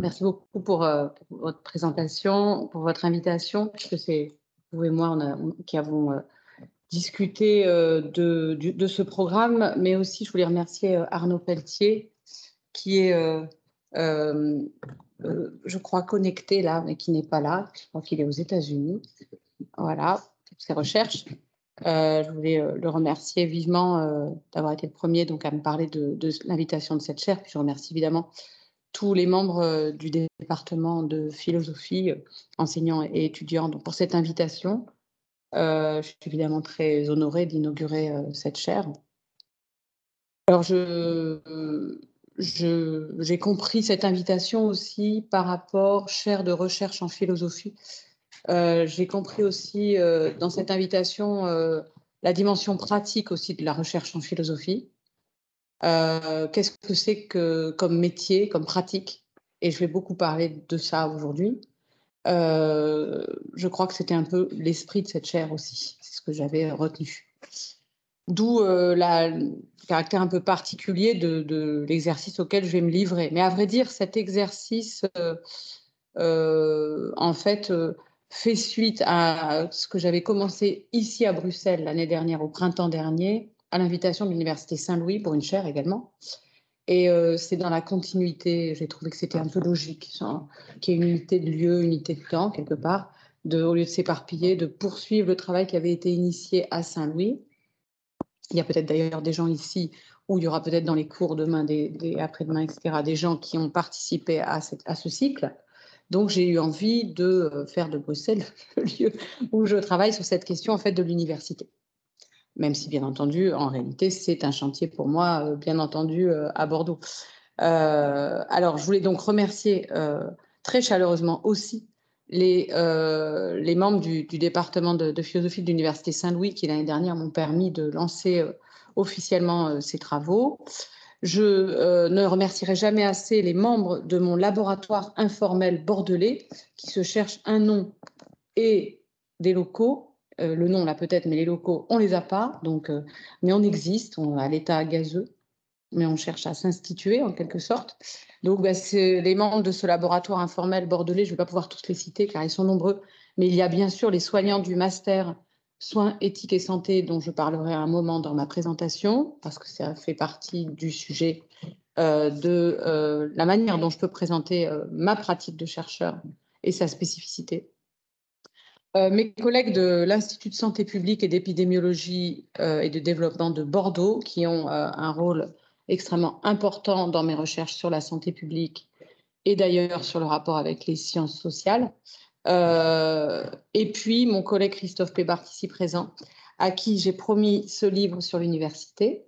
Merci beaucoup pour votre présentation, pour votre invitation, puisque c'est vous et moi qui avons discuté de ce programme, mais aussi je voulais remercier Arnaud Pelletier, qui est, je crois, connecté là, mais qui n'est pas là. Je crois qu'il est aux États-Unis. Voilà, pour ses recherches. Je voulais le remercier vivement d'avoir été le premier donc, à me parler de l'invitation de cette chaire. Puis je remercie évidemment tous les membres du département de philosophie, enseignants et étudiants, donc pour cette invitation. Je suis évidemment très honorée d'inaugurer cette chaire. Alors, j'ai compris cette invitation aussi par rapport, chaire de recherche en philosophie. J'ai compris aussi dans cette invitation la dimension pratique aussi de la recherche en philosophie. Qu'est-ce que c'est que comme métier, comme pratique? Et je vais beaucoup parler de ça aujourd'hui. Je crois que c'était un peu l'esprit de cette chaire aussi, c'est ce que j'avais retenu. D'où le caractère un peu particulier de l'exercice auquel je vais me livrer. Mais à vrai dire, cet exercice, en fait, fait suite à ce que j'avais commencé ici à Bruxelles l'année dernière, au printemps dernier, à l'invitation de l'Université Saint-Louis pour une chaire également. Et c'est dans la continuité, j'ai trouvé que c'était un peu logique, qu'il y ait une unité de lieu, une unité de temps, quelque part, au lieu de s'éparpiller, de poursuivre le travail qui avait été initié à Saint-Louis. Il y a peut-être d'ailleurs des gens ici, où il y aura peut-être dans les cours demain, après-demain, etc., des gens qui ont participé à ce cycle. Donc, j'ai eu envie de faire de Bruxelles le lieu où je travaille sur cette question, en fait, de l'université. Même si, bien entendu, en réalité, c'est un chantier pour moi, bien entendu, à Bordeaux. Alors, je voulais donc remercier très chaleureusement aussi les membres du département de philosophie de l'Université Saint-Louis qui, l'année dernière, m'ont permis de lancer officiellement ces travaux. Je ne remercierai jamais assez les membres de mon laboratoire informel bordelais qui se cherchent un nom et des locaux. Le nom, là, peut-être, mais les locaux, on ne les a pas. Donc, mais on existe, on a l'état gazeux, mais on cherche à s'instituer, en quelque sorte. Donc, c'est les membres de ce laboratoire informel bordelais, je ne vais pas pouvoir tous les citer, car ils sont nombreux, mais il y a bien sûr les soignants du master soins, éthique et santé, dont je parlerai à un moment dans ma présentation, parce que ça fait partie du sujet de la manière dont je peux présenter ma pratique de chercheur et sa spécificité. Mes collègues de l'Institut de santé publique et d'épidémiologie et de développement de Bordeaux, qui ont un rôle extrêmement important dans mes recherches sur la santé publique et d'ailleurs sur le rapport avec les sciences sociales. Et puis mon collègue Christophe Pébart, ici présent, à qui j'ai promis ce livre sur l'université.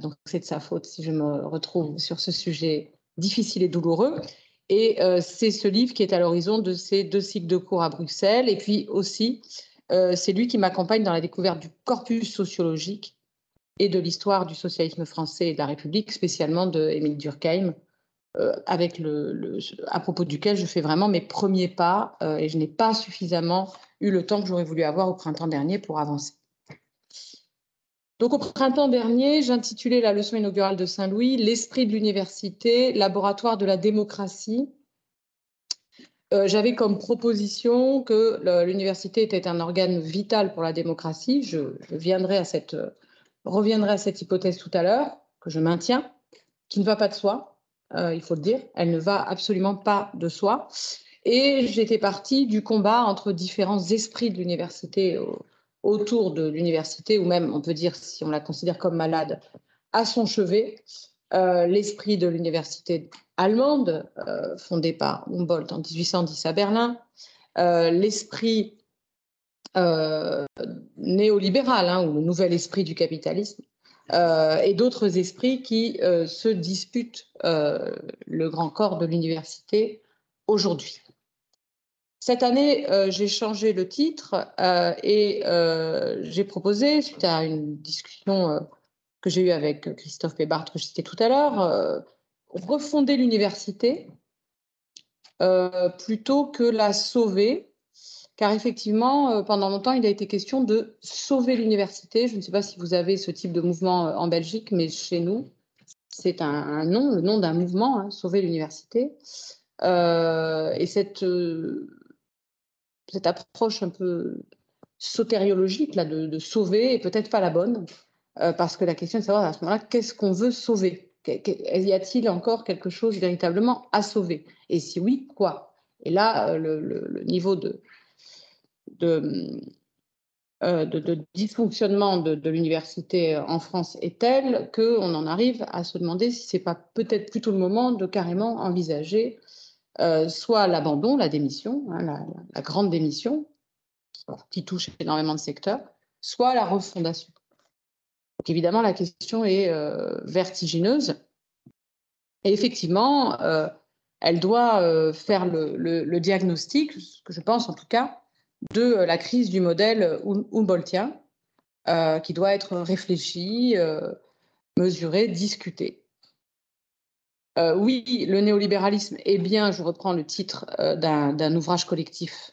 Donc c'est de sa faute si je me retrouve sur ce sujet difficile et douloureux. Et c'est ce livre qui est à l'horizon de ces 2 cycles de cours à Bruxelles. Et puis aussi, c'est lui qui m'accompagne dans la découverte du corpus sociologique et de l'histoire du socialisme français et de la République, spécialement de Émile Durkheim, à propos duquel je fais vraiment mes premiers pas et je n'ai pas suffisamment eu le temps que j'aurais voulu avoir au printemps dernier pour avancer. Donc, au printemps dernier, j'intitulais la leçon inaugurale de Saint-Louis « L'esprit de l'université, laboratoire de la démocratie ». J'avais comme proposition que l'université était un organe vital pour la démocratie. Je reviendrai à cette hypothèse tout à l'heure, que je maintiens, qui ne va pas de soi, il faut le dire. Elle ne va absolument pas de soi. Et j'étais partie du combat entre différents esprits de l'université autour de l'université, ou même, on peut dire, si on la considère comme malade, à son chevet, l'esprit de l'université allemande, fondée par Humboldt en 1810 à Berlin, l'esprit néolibéral, ou le nouvel esprit du capitalisme, et d'autres esprits qui se disputent le grand corps de l'université aujourd'hui. Cette année, j'ai changé le titre et j'ai proposé, suite à une discussion que j'ai eue avec Christophe Pébart, que je citais tout à l'heure, refonder l'université plutôt que la sauver, car effectivement, pendant longtemps, il a été question de sauver l'université. Je ne sais pas si vous avez ce type de mouvement en Belgique, mais chez nous, c'est un nom, le nom d'un mouvement, Sauver l'université. Et cette approche un peu sotériologique là, de sauver est peut-être pas la bonne, parce que la question est de savoir à ce moment-là, qu'est-ce qu'on veut sauver? Y a-t-il encore quelque chose véritablement à sauver? Et si oui, quoi? Et là, le niveau de dysfonctionnement de l'université en France est tel qu'on en arrive à se demander si ce n'est pas peut-être plutôt le moment de carrément envisager soit l'abandon, la démission, hein, la grande démission, qui touche énormément de secteurs, soit la refondation. Donc évidemment, la question est vertigineuse. Et effectivement, elle doit faire le diagnostic, ce que je pense en tout cas, de la crise du modèle humboldtien, qui doit être réfléchi, mesuré, discuté. Oui, le néolibéralisme est bien, je reprends le titre d'un ouvrage collectif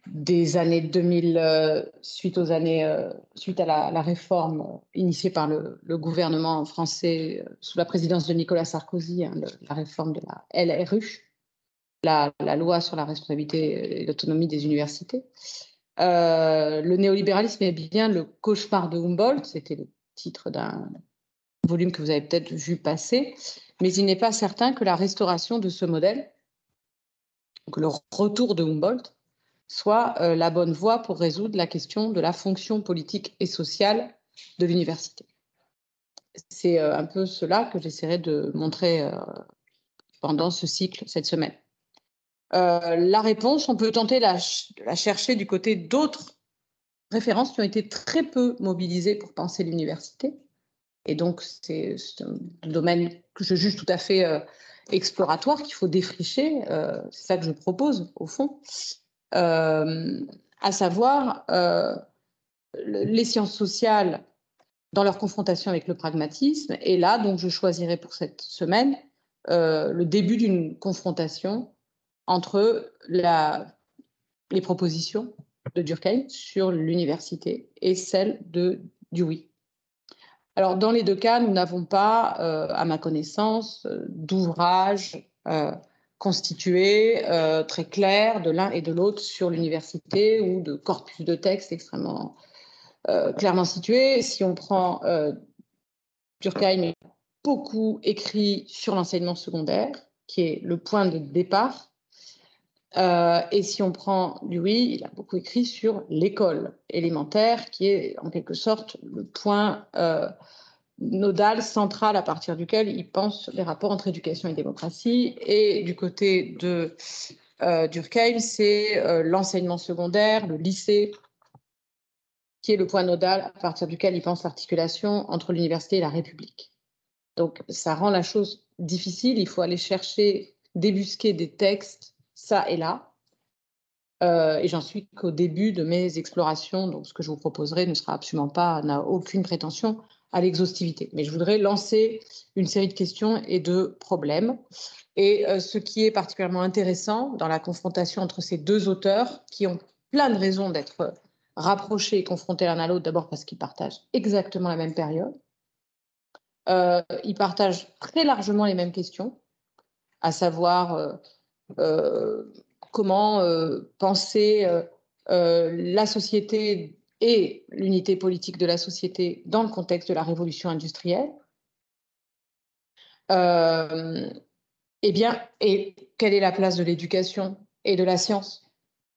des années 2000, suite à la réforme initiée par le gouvernement français sous la présidence de Nicolas Sarkozy, hein, la réforme de la LRU, la loi sur la responsabilité et l'autonomie des universités. Le néolibéralisme est bien le cauchemar de Humboldt, c'était le titre d'un volume que vous avez peut-être vu passer, mais il n'est pas certain que la restauration de ce modèle, que le retour de Humboldt, soit la bonne voie pour résoudre la question de la fonction politique et sociale de l'université. C'est un peu cela que j'essaierai de montrer pendant ce cycle cette semaine. La réponse, on peut tenter de la chercher du côté d'autres références qui ont été très peu mobilisées pour penser l'université. Et donc, c'est un domaine que je juge tout à fait exploratoire, qu'il faut défricher. C'est ça que je propose, au fond. À savoir les sciences sociales dans leur confrontation avec le pragmatisme. Et là, donc, je choisirai pour cette semaine le début d'une confrontation entre les propositions de Durkheim sur l'université et celles de Dewey. Alors, dans les deux cas, nous n'avons pas, à ma connaissance, d'ouvrage constitué très clair de l'un et de l'autre sur l'université ou de corpus de textes extrêmement clairement situés. Si on prend Durkheim, il a beaucoup écrit sur l'enseignement secondaire, qui est le point de départ. Et si on prend Dewey, il a beaucoup écrit sur l'école élémentaire, qui est en quelque sorte le point nodal, central, à partir duquel il pense les rapports entre éducation et démocratie. Et du côté de Durkheim, c'est l'enseignement secondaire, le lycée, qui est le point nodal à partir duquel il pense l'articulation entre l'université et la République. Donc, ça rend la chose difficile. Il faut aller chercher, débusquer des textes, ça et là. Et j'en suis qu'au début de mes explorations. Donc, ce que je vous proposerai ne sera absolument pas, n'a aucune prétention à l'exhaustivité. Mais je voudrais lancer une série de questions et de problèmes. Et ce qui est particulièrement intéressant dans la confrontation entre ces deux auteurs, qui ont plein de raisons d'être rapprochés et confrontés l'un à l'autre, d'abord parce qu'ils partagent exactement la même période. Ils partagent très largement les mêmes questions, à savoir comment penser la société et l'unité politique de la société dans le contexte de la révolution industrielle. Et quelle est la place de l'éducation et de la science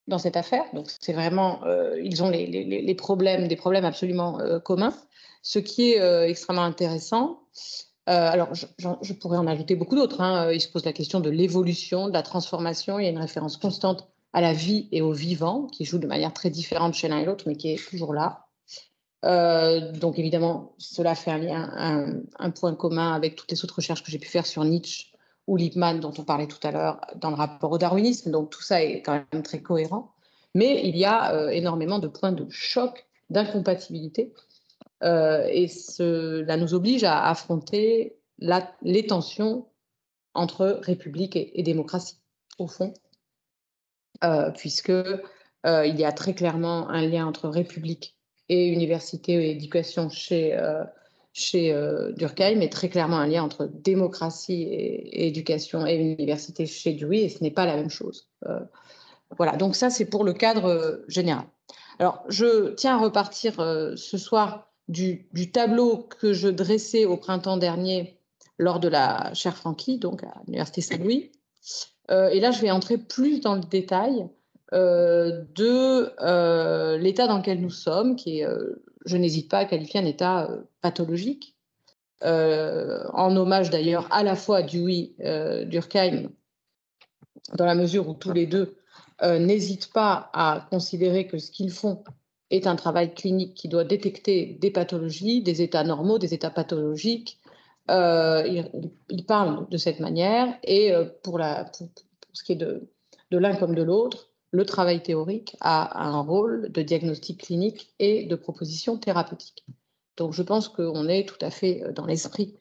dans cette affaire? Donc, c'est vraiment, ils ont des problèmes absolument communs. Ce qui est extrêmement intéressant, alors je pourrais en ajouter beaucoup d'autres. Hein. Il se pose la question de l'évolution, de la transformation. Il y a une référence constante à la vie et au vivant, qui joue de manière très différente chez l'un et l'autre, mais qui est toujours là. Donc évidemment, cela fait un point commun avec toutes les autres recherches que j'ai pu faire sur Nietzsche ou Lippmann, dont on parlait tout à l'heure, dans le rapport au darwinisme. Donc tout ça est quand même très cohérent. Mais il y a énormément de points de choc, d'incompatibilité. Et cela nous oblige à affronter les tensions entre république et démocratie, au fond, puisque il y a très clairement un lien entre république et université et éducation chez chez Durkheim est très clairement un lien entre démocratie et éducation et université chez Dewey, et ce n'est pas la même chose. Voilà, donc ça c'est pour le cadre général. Alors, je tiens à repartir ce soir du tableau que je dressais au printemps dernier lors de la chaire Francky, donc à l'Université Saint-Louis. Et là, je vais entrer plus dans le détail de l'état dans lequel nous sommes, qui est, je n'hésite pas à qualifier un état pathologique, en hommage d'ailleurs à la fois à Dewey, Durkheim, dans la mesure où tous les deux n'hésitent pas à considérer que ce qu'ils font est un travail clinique qui doit détecter des pathologies, des états normaux, des états pathologiques. Ils parlent de cette manière, et pour ce qui est de l'un comme de l'autre, le travail théorique a un rôle de diagnostic clinique et de proposition thérapeutique. Donc je pense qu'on est tout à fait dans l'esprit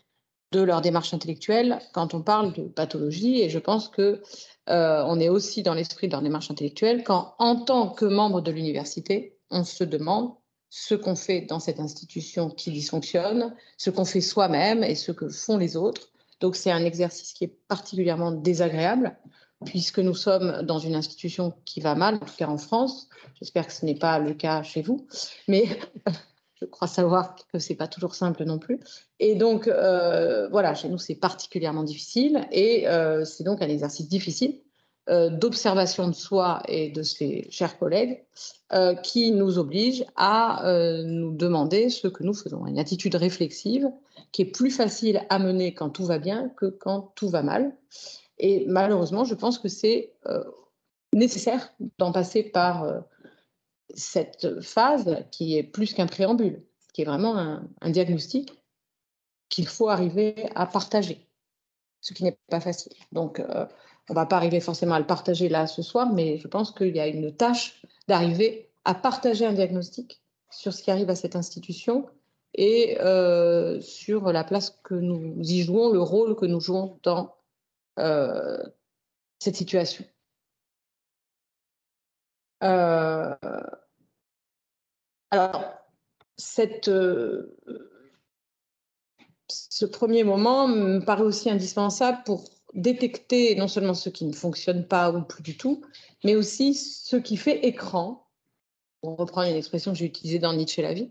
de leur démarche intellectuelle quand on parle de pathologie, et je pense que on est aussi dans l'esprit de leur démarche intellectuelle quand, en tant que membre de l'université, on se demande ce qu'on fait dans cette institution qui dysfonctionne, ce qu'on fait soi-même et ce que font les autres. Donc c'est un exercice qui est particulièrement désagréable, puisque nous sommes dans une institution qui va mal, en tout cas en France. J'espère que ce n'est pas le cas chez vous, mais je crois savoir que ce n'est pas toujours simple non plus. Et donc, voilà, chez nous, c'est particulièrement difficile, et c'est donc un exercice difficile d'observation de soi et de ses chers collègues qui nous oblige à nous demander ce que nous faisons. Une attitude réflexive qui est plus facile à mener quand tout va bien que quand tout va mal. Et malheureusement, je pense que c'est nécessaire d'en passer par cette phase qui est plus qu'un préambule, qui est vraiment un diagnostic qu'il faut arriver à partager, ce qui n'est pas facile. Donc, on ne va pas arriver forcément à le partager là ce soir, mais je pense qu'il y a une tâche d'arriver à partager un diagnostic sur ce qui arrive à cette institution et sur la place que nous y jouons, le rôle que nous jouons dans cette situation. Alors, ce premier moment me paraît aussi indispensable pour détecter non seulement ce qui ne fonctionne pas ou plus du tout, mais aussi ce qui fait écran, pour reprendre une expression que j'ai utilisée dans Nietzsche et la vie,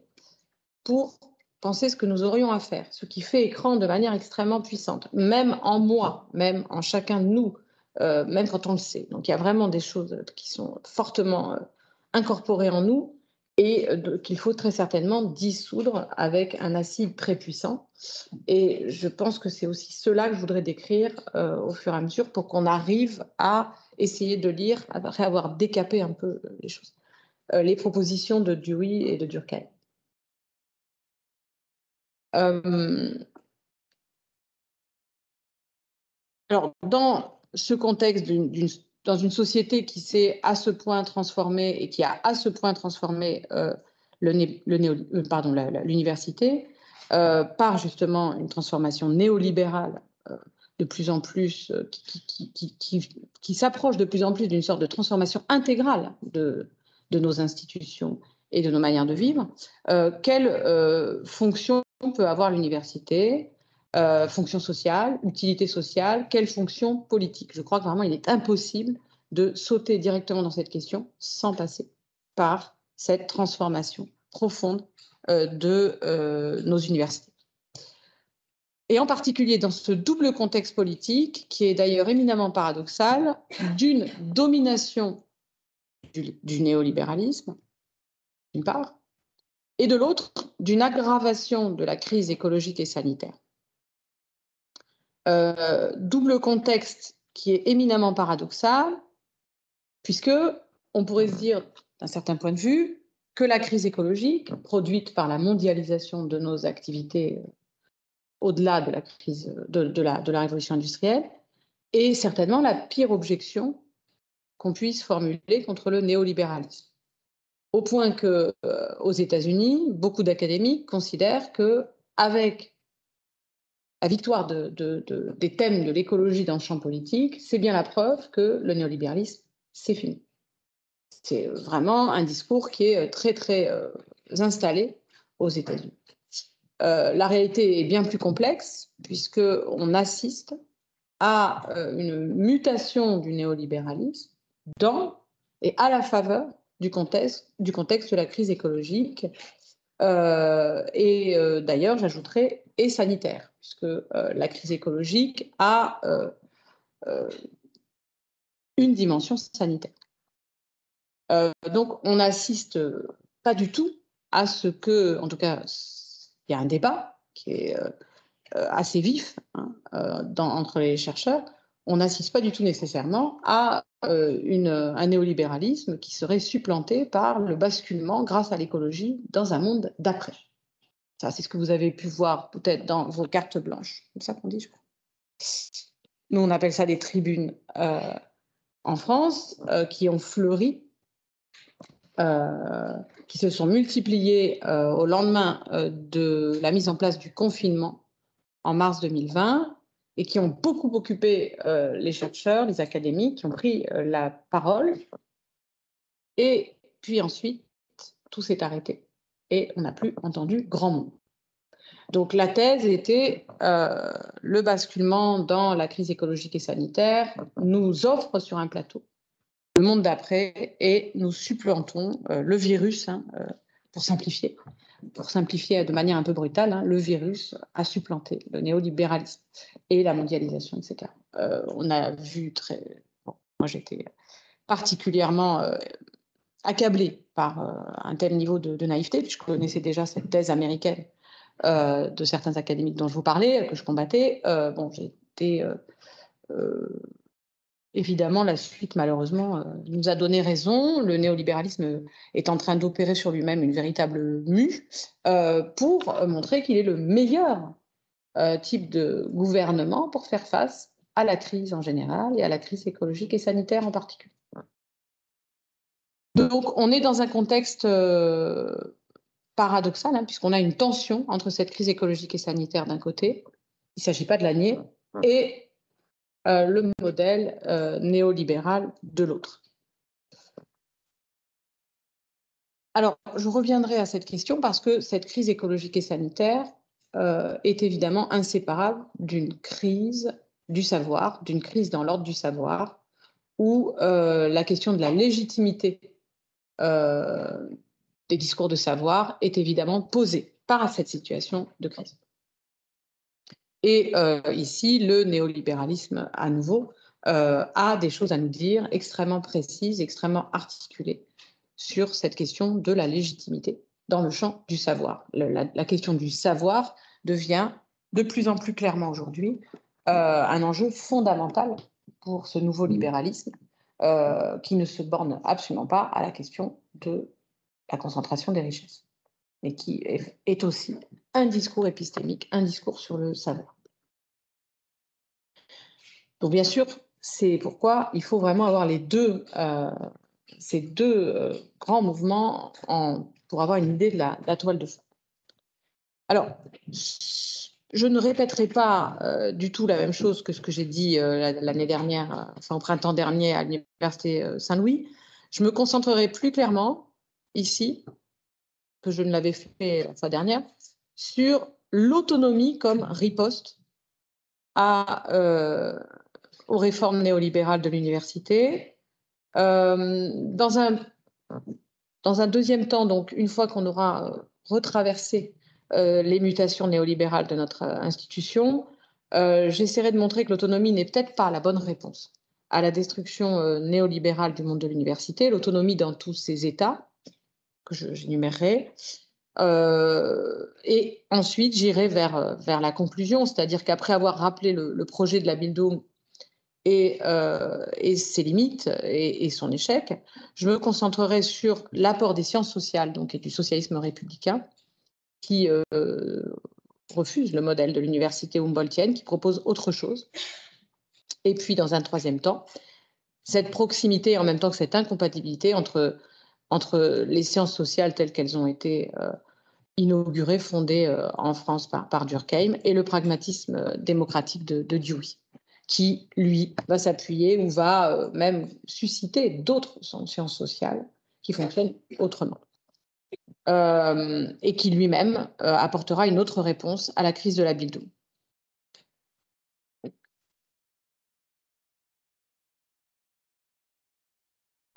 pour penser ce que nous aurions à faire, ce qui fait écran de manière extrêmement puissante, même en moi, même en chacun de nous, même quand on le sait. Donc il y a vraiment des choses qui sont fortement incorporées en nous, et qu'il faut très certainement dissoudre avec un acide très puissant. Et je pense que c'est aussi cela que je voudrais décrire au fur et à mesure pour qu'on arrive à essayer de lire, après avoir décapé un peu les choses, les propositions de Dewey et de Durkheim. Alors, dans ce contexte dans une société qui s'est à ce point transformée et qui a à ce point transformé l'université par justement une transformation néolibérale de plus en plus, qui s'approche de plus en plus d'une sorte de transformation intégrale de nos institutions et de nos manières de vivre, quelle fonction peut avoir l'université, fonction sociale, utilité sociale, quelle fonction politique? Je crois que vraiment il est impossible de sauter directement dans cette question sans passer par cette transformation profonde de nos universités. Et en particulier dans ce double contexte politique, qui est d'ailleurs éminemment paradoxal, d'une domination du néolibéralisme, d'une part, et de l'autre, d'une aggravation de la crise écologique et sanitaire. Double contexte qui est éminemment paradoxal, puisque on pourrait se dire, d'un certain point de vue, que la crise écologique, produite par la mondialisation de nos activités au-delà de la crise de la révolution industrielle, est certainement la pire objection qu'on puisse formuler contre le néolibéralisme. Au point que, aux États-Unis, beaucoup d'académiques considèrent que, avec la victoire des thèmes de l'écologie dans le champ politique, c'est bien la preuve que le néolibéralisme, c'est fini. C'est vraiment un discours qui est très, très installé aux États-Unis. la réalité est bien plus complexe puisqu'on assiste à une mutation du néolibéralisme dans et à la faveur du contexte de la crise écologique d'ailleurs, j'ajouterais, et sanitaire, puisque la crise écologique a une dimension sanitaire. Donc, on n'assiste pas du tout à ce que, en tout cas, il y a un débat qui est assez vif entre les chercheurs. On n'assiste pas du tout nécessairement à un néolibéralisme qui serait supplanté par le basculement grâce à l'écologie dans un monde d'après. Ça, c'est ce que vous avez pu voir peut-être dans vos cartes blanches. C'est ça qu'on dit, je crois. Nous, on appelle ça des tribunes en France qui ont fleuri, qui se sont multipliées au lendemain de la mise en place du confinement en mars 2020 et qui ont beaucoup occupé les chercheurs, les académiques, qui ont pris la parole. Et puis ensuite, tout s'est arrêté et on n'a plus entendu grand monde. Donc la thèse était le basculement dans la crise écologique et sanitaire nous offre sur un plateau le monde d'après et nous supplantons le virus, pour simplifier de manière un peu brutale, le virus a supplanté le néolibéralisme et la mondialisation, etc. On a vu moi j'étais particulièrement accablée par un tel niveau de naïveté, puisque je connaissais déjà cette thèse américaine de certains académiques dont je vous parlais, que je combattais. J'ai été évidemment, la suite, malheureusement, nous a donné raison. Le néolibéralisme est en train d'opérer sur lui-même une véritable mue pour montrer qu'il est le meilleur type de gouvernement pour faire face à la crise en général et à la crise écologique et sanitaire en particulier. Donc, on est dans un contexte paradoxal, puisqu'on a une tension entre cette crise écologique et sanitaire d'un côté, il ne s'agit pas de la nier, et le modèle néolibéral de l'autre. Alors, je reviendrai à cette question parce que cette crise écologique et sanitaire est évidemment inséparable d'une crise du savoir, d'une crise dans l'ordre du savoir, où la question de la légitimité des discours de savoir est évidemment posée par cette situation de crise. Et ici, le néolibéralisme, à nouveau, a des choses à nous dire extrêmement précises, extrêmement articulées sur cette question de la légitimité dans le champ du savoir. La question du savoir devient de plus en plus clairement aujourd'hui un enjeu fondamental pour ce nouveau libéralisme qui ne se borne absolument pas à la question de la concentration des richesses, mais qui est aussi un discours épistémique, un discours sur le savoir. Donc bien sûr, c'est pourquoi il faut vraiment avoir ces deux grands mouvements pour avoir une idée de la toile de fond. Alors, je ne répéterai pas du tout la même chose que ce que j'ai dit l'année dernière, au printemps dernier à l'Université Saint-Louis. Je me concentrerai plus clairement ici, que je ne l'avais fait la fois dernière, sur l'autonomie comme riposte aux réformes néolibérales de l'université. Dans un deuxième temps, donc, une fois qu'on aura retraversé les mutations néolibérales de notre institution, j'essaierai de montrer que l'autonomie n'est peut-être pas la bonne réponse à la destruction néolibérale du monde de l'université, l'autonomie dans tous ses états, que j'énumérerai. Et ensuite, j'irai vers la conclusion, c'est-à-dire qu'après avoir rappelé le projet de la Bildung et ses limites et son échec, je me concentrerai sur l'apport des sciences sociales et du socialisme républicain qui refuse le modèle de l'université humboldtienne, qui propose autre chose. Et puis, dans un troisième temps, cette proximité en même temps que cette incompatibilité entre les sciences sociales telles qu'elles ont été inaugurées, fondées en France par Durkheim, et le pragmatisme démocratique de Dewey, qui, lui, va s'appuyer ou va même susciter d'autres sciences sociales qui fonctionnent autrement. et qui lui-même apportera une autre réponse à la crise de la Bildung.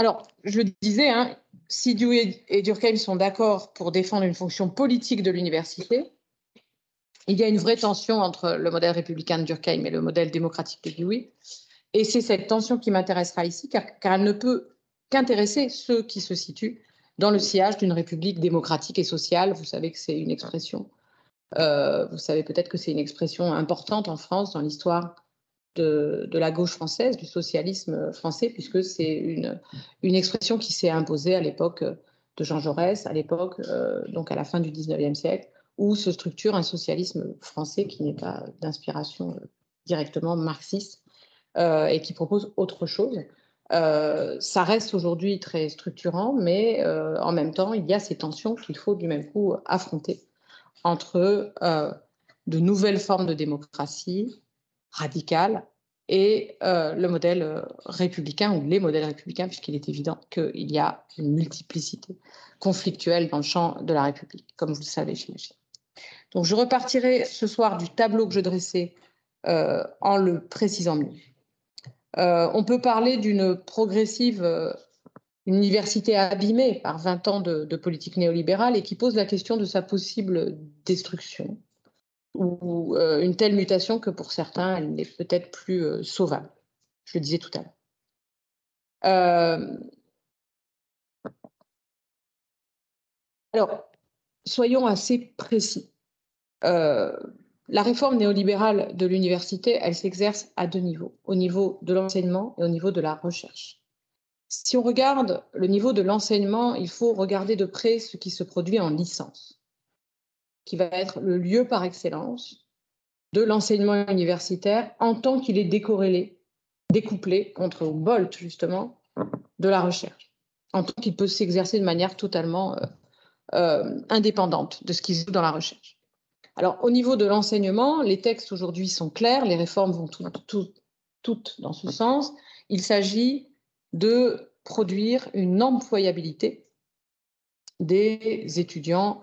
Alors, je le disais, hein, si Dewey et Durkheim sont d'accord pour défendre une fonction politique de l'université, il y a une vraie tension entre le modèle républicain de Durkheim et le modèle démocratique de Dewey. Et c'est cette tension qui m'intéressera ici, car elle ne peut qu'intéresser ceux qui se situent dans le sillage d'une république démocratique et sociale. Vous savez que c'est une expression, vous savez peut-être que c'est une expression importante en France dans l'histoire de la gauche française, du socialisme français, puisque c'est une expression qui s'est imposée à l'époque de Jean Jaurès, à l'époque, donc à la fin du 19e siècle, où se structure un socialisme français qui n'est pas d'inspiration directement marxiste et qui propose autre chose. Ça reste aujourd'hui très structurant, mais en même temps, il y a ces tensions qu'il faut du même coup affronter entre de nouvelles formes de démocratie radicale et le modèle républicain ou les modèles républicains, puisqu'il est évident qu'il y a une multiplicité conflictuelle dans le champ de la République, comme vous le savez, j'imagine. Donc, je repartirai ce soir du tableau que je dressais en le précisant mieux. On peut parler d'une progressive université abîmée par 20 ans de politique néolibérale et qui pose la question de sa possible destruction ou une telle mutation que pour certains, elle n'est peut-être plus sauvable. Je le disais tout à l'heure. Alors, soyons assez précis. La réforme néolibérale de l'université, elle s'exerce à deux niveaux, au niveau de l'enseignement et au niveau de la recherche. Si on regarde le niveau de l'enseignement, il faut regarder de près ce qui se produit en licence, qui va être le lieu par excellence de l'enseignement universitaire en tant qu'il est décorrélé, découplé contre Bolt, justement, de la recherche, en tant qu'il peut s'exercer de manière totalement indépendante de ce qui se joue dans la recherche. Alors, au niveau de l'enseignement, les textes aujourd'hui sont clairs, les réformes vont toutes dans ce sens. Il s'agit de produire une employabilité des étudiants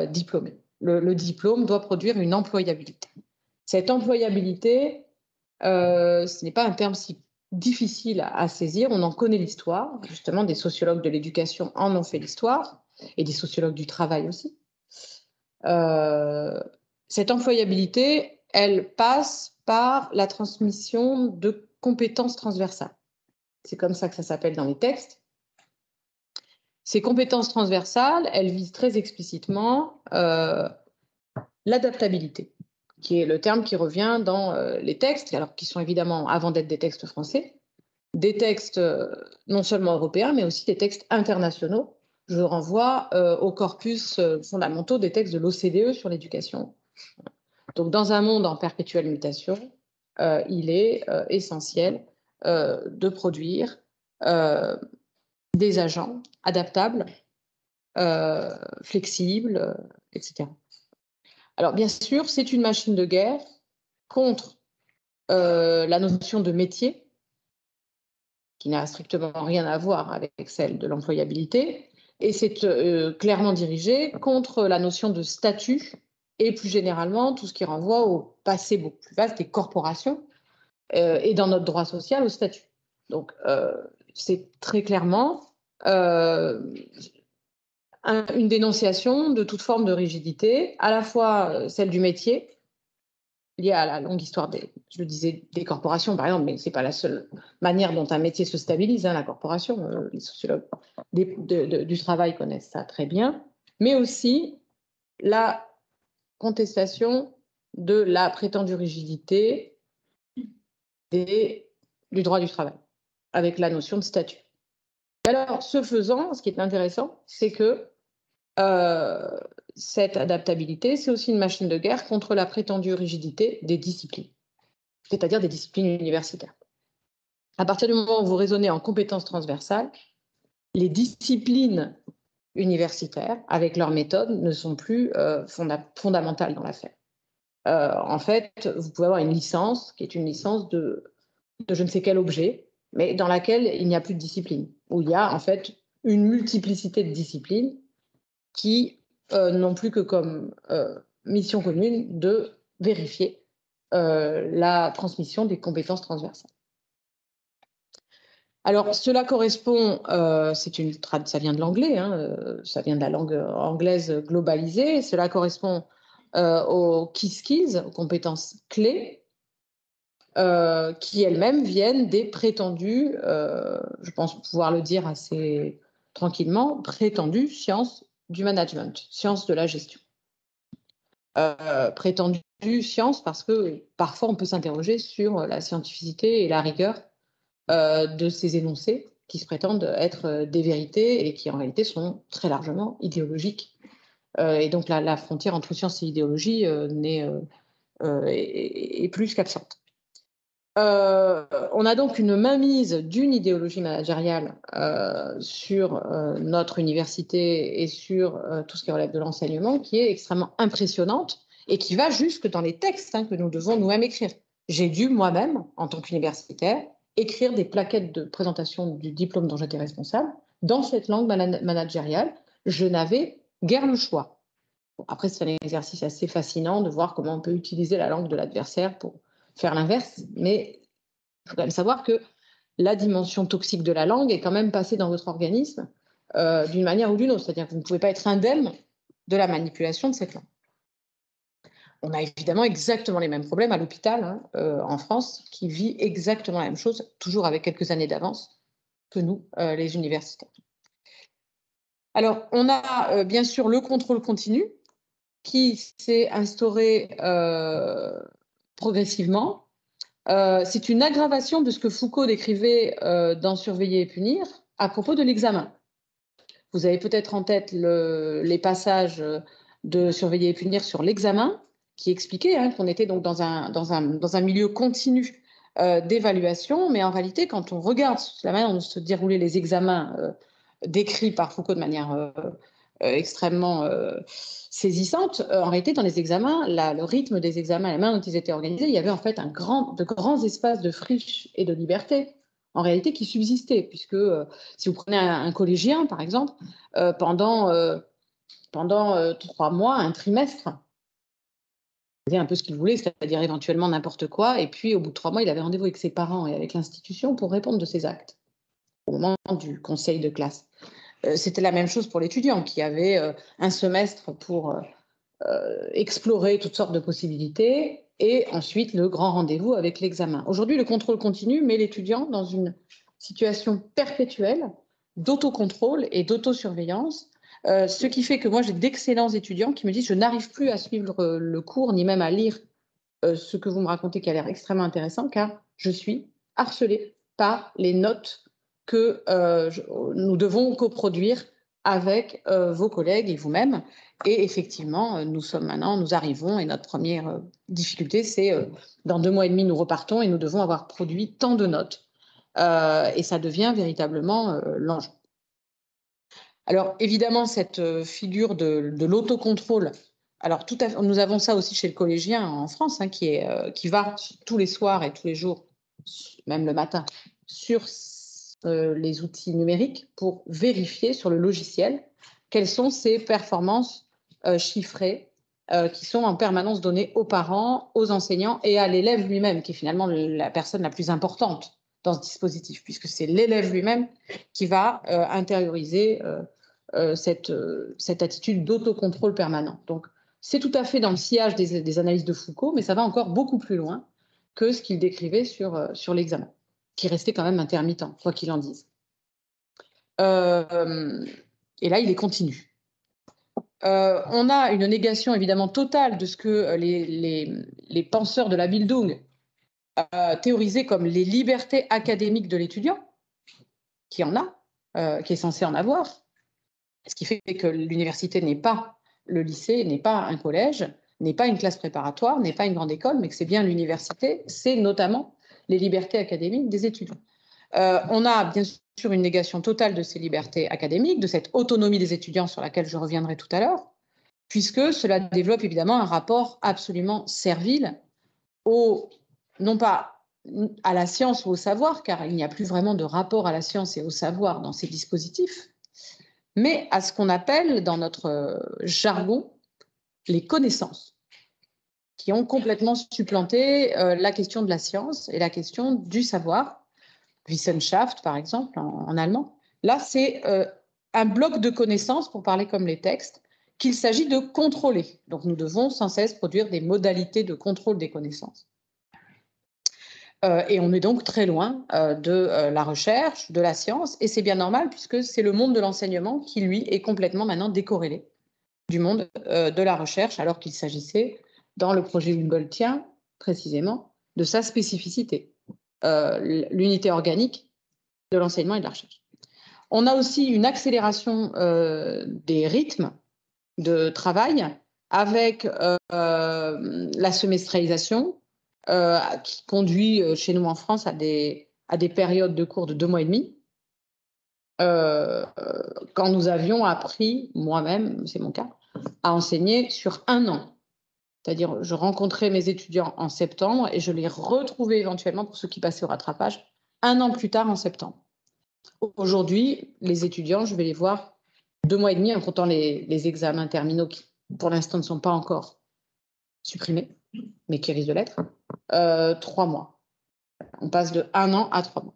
diplômés. Le diplôme doit produire une employabilité. Cette employabilité, ce n'est pas un terme si difficile à saisir. On en connaît l'histoire. Justement, des sociologues de l'éducation en ont fait l'histoire et des sociologues du travail aussi. Cette employabilité, elle passe par la transmission de compétences transversales. C'est comme ça que ça s'appelle dans les textes. Ces compétences transversales, elles visent très explicitement l'adaptabilité, qui est le terme qui revient dans les textes, alors qui sont évidemment, avant d'être des textes français, des textes non seulement européens, mais aussi des textes internationaux. Je renvoie aux corpus fondamentaux des textes de l'OCDE sur l'éducation. Donc, dans un monde en perpétuelle mutation, il est essentiel de produire des agents adaptables, flexibles, etc. Alors, bien sûr, c'est une machine de guerre contre la notion de métier, qui n'a strictement rien à voir avec celle de l'employabilité, et c'est clairement dirigé contre la notion de statut et plus généralement tout ce qui renvoie au passé beaucoup plus vaste des corporations et dans notre droit social au statut. Donc, c'est très clairement une dénonciation de toute forme de rigidité, à la fois celle du métier, liée à la longue histoire je le disais, des corporations, par exemple, mais ce n'est pas la seule manière dont un métier se stabilise, hein, la corporation. Les sociologues du travail connaissent ça très bien, mais aussi la contestation de la prétendue rigidité du droit du travail, avec la notion de statut. Alors, ce faisant, ce qui est intéressant, c'est que cette adaptabilité, c'est aussi une machine de guerre contre la prétendue rigidité des disciplines, c'est-à-dire des disciplines universitaires. À partir du moment où vous raisonnez en compétences transversales, les disciplines universitaires, avec leurs méthodes, ne sont plus fondamentales dans l'affaire. En fait, vous pouvez avoir une licence qui est une licence de je ne sais quel objet, mais dans laquelle il n'y a plus de discipline, où il y a en fait une multiplicité de disciplines qui n'ont plus que comme mission commune de vérifier la transmission des compétences transversales. Alors, cela correspond, ça vient de l'anglais, hein, ça vient de la langue anglaise globalisée, cela correspond aux key skills, aux compétences clés, qui elles-mêmes viennent des prétendues, je pense pouvoir le dire assez tranquillement, prétendues sciences du management, sciences de la gestion. Prétendues sciences parce que parfois on peut s'interroger sur la scientificité et la rigueur de ces énoncés qui se prétendent être des vérités et qui en réalité sont très largement idéologiques. Et donc la frontière entre science et idéologie est plus qu'absente. On a donc une mainmise d'une idéologie managériale sur notre université et sur tout ce qui relève de l'enseignement qui est extrêmement impressionnante et qui va jusque dans les textes que nous devons nous-mêmes écrire. J'ai dû moi-même, en tant qu'universitaire, écrire des plaquettes de présentation du diplôme dont j'étais responsable dans cette langue managériale. Je n'avais guère le choix. Bon, après, c'est un exercice assez fascinant de voir comment on peut utiliser la langue de l'adversaire pour faire l'inverse, mais il faut quand même savoir que la dimension toxique de la langue est quand même passée dans votre organisme d'une manière ou d'une autre. C'est-à-dire que vous ne pouvez pas être indemne de la manipulation de cette langue. On a évidemment exactement les mêmes problèmes à l'hôpital en France, qui vit exactement la même chose, toujours avec quelques années d'avance que nous, les universitaires. Alors, on a bien sûr le contrôle continu qui s'est instauré progressivement. C'est une aggravation de ce que Foucault décrivait dans Surveiller et punir à propos de l'examen. Vous avez peut-être en tête les passages de Surveiller et punir sur l'examen, qui expliquait qu'on était donc dans un milieu continu d'évaluation, mais en réalité, quand on regarde la manière dont se déroulaient les examens décrits par Foucault de manière extrêmement saisissante, en réalité, dans les examens, le rythme des examens, la manière dont ils étaient organisés, il y avait en fait de grands espaces de friche et de liberté, en réalité, qui subsistaient, puisque si vous prenez un collégien, par exemple, pendant 3 mois, un trimestre, il faisait un peu ce qu'il voulait, c'est-à-dire éventuellement n'importe quoi, et puis au bout de 3 mois, il avait rendez-vous avec ses parents et avec l'institution pour répondre de ses actes, au moment du conseil de classe. C'était la même chose pour l'étudiant qui avait un semestre pour explorer toutes sortes de possibilités et ensuite le grand rendez-vous avec l'examen. Aujourd'hui, le contrôle continu met l'étudiant dans une situation perpétuelle d'autocontrôle et d'autosurveillance, ce qui fait que moi, j'ai d'excellents étudiants qui me disent « je n'arrive plus à suivre le cours ni même à lire ce que vous me racontez qui a l'air extrêmement intéressant car je suis harcelée par les notes que nous devons coproduire avec vos collègues et vous-même. Et effectivement, nous arrivons, et notre première difficulté, c'est dans 2 mois et demi, nous repartons et nous devons avoir produit tant de notes. Et ça devient véritablement l'enjeu. Alors, évidemment, cette figure de l'autocontrôle, alors nous avons ça aussi chez le collégien en France, qui va tous les soirs et tous les jours, même le matin, sur les outils numériques pour vérifier sur le logiciel quelles sont ces performances chiffrées qui sont en permanence données aux parents, aux enseignants et à l'élève lui-même, qui est finalement la personne la plus importante dans ce dispositif, puisque c'est l'élève lui-même qui va intérioriser cette attitude d'autocontrôle permanent. Donc, c'est tout à fait dans le sillage des analyses de Foucault, mais ça va encore beaucoup plus loin que ce qu'il décrivait sur l'examen, qui restait quand même intermittent, quoi qu'il en dise. Et là, il est continu. On a une négation évidemment totale de ce que les penseurs de la Bildung théorisaient comme les libertés académiques de l'étudiant, qui est censé en avoir, ce qui fait que l'université n'est pas le lycée, n'est pas un collège, n'est pas une classe préparatoire, n'est pas une grande école, mais que c'est bien l'université, c'est notamment les libertés académiques des étudiants. On a bien sûr une négation totale de ces libertés académiques, de cette autonomie des étudiants sur laquelle je reviendrai tout à l'heure, puisque cela développe évidemment un rapport absolument servile non pas à la science ou au savoir, car il n'y a plus vraiment de rapport à la science et au savoir dans ces dispositifs, mais à ce qu'on appelle dans notre jargon les connaissances, qui ont complètement supplanté la question de la science et la question du savoir. Wissenschaft, par exemple, en allemand. Là, c'est un bloc de connaissances, pour parler comme les textes, qu'il s'agit de contrôler. Donc, nous devons sans cesse produire des modalités de contrôle des connaissances. Et on est donc très loin de la recherche, de la science, et c'est bien normal puisque c'est le monde de l'enseignement qui, lui, est complètement maintenant décorrélé du monde de la recherche, alors qu'il s'agissait, dans le projet Humboldtien, précisément, de sa spécificité, l'unité organique de l'enseignement et de la recherche. On a aussi une accélération des rythmes de travail avec la semestrialisation qui conduit chez nous en France à des périodes de cours de 2 mois et demi. Quand nous avions appris, moi-même, c'est mon cas, à enseigner sur 1 an. C'est-à-dire, je rencontrais mes étudiants en septembre et je les retrouvais éventuellement, pour ceux qui passaient au rattrapage, 1 an plus tard en septembre. Aujourd'hui, les étudiants, je vais les voir 2 mois et demi en comptant les examens terminaux qui, pour l'instant, ne sont pas encore supprimés, mais qui risquent de l'être, 3 mois. On passe de 1 an à 3 mois.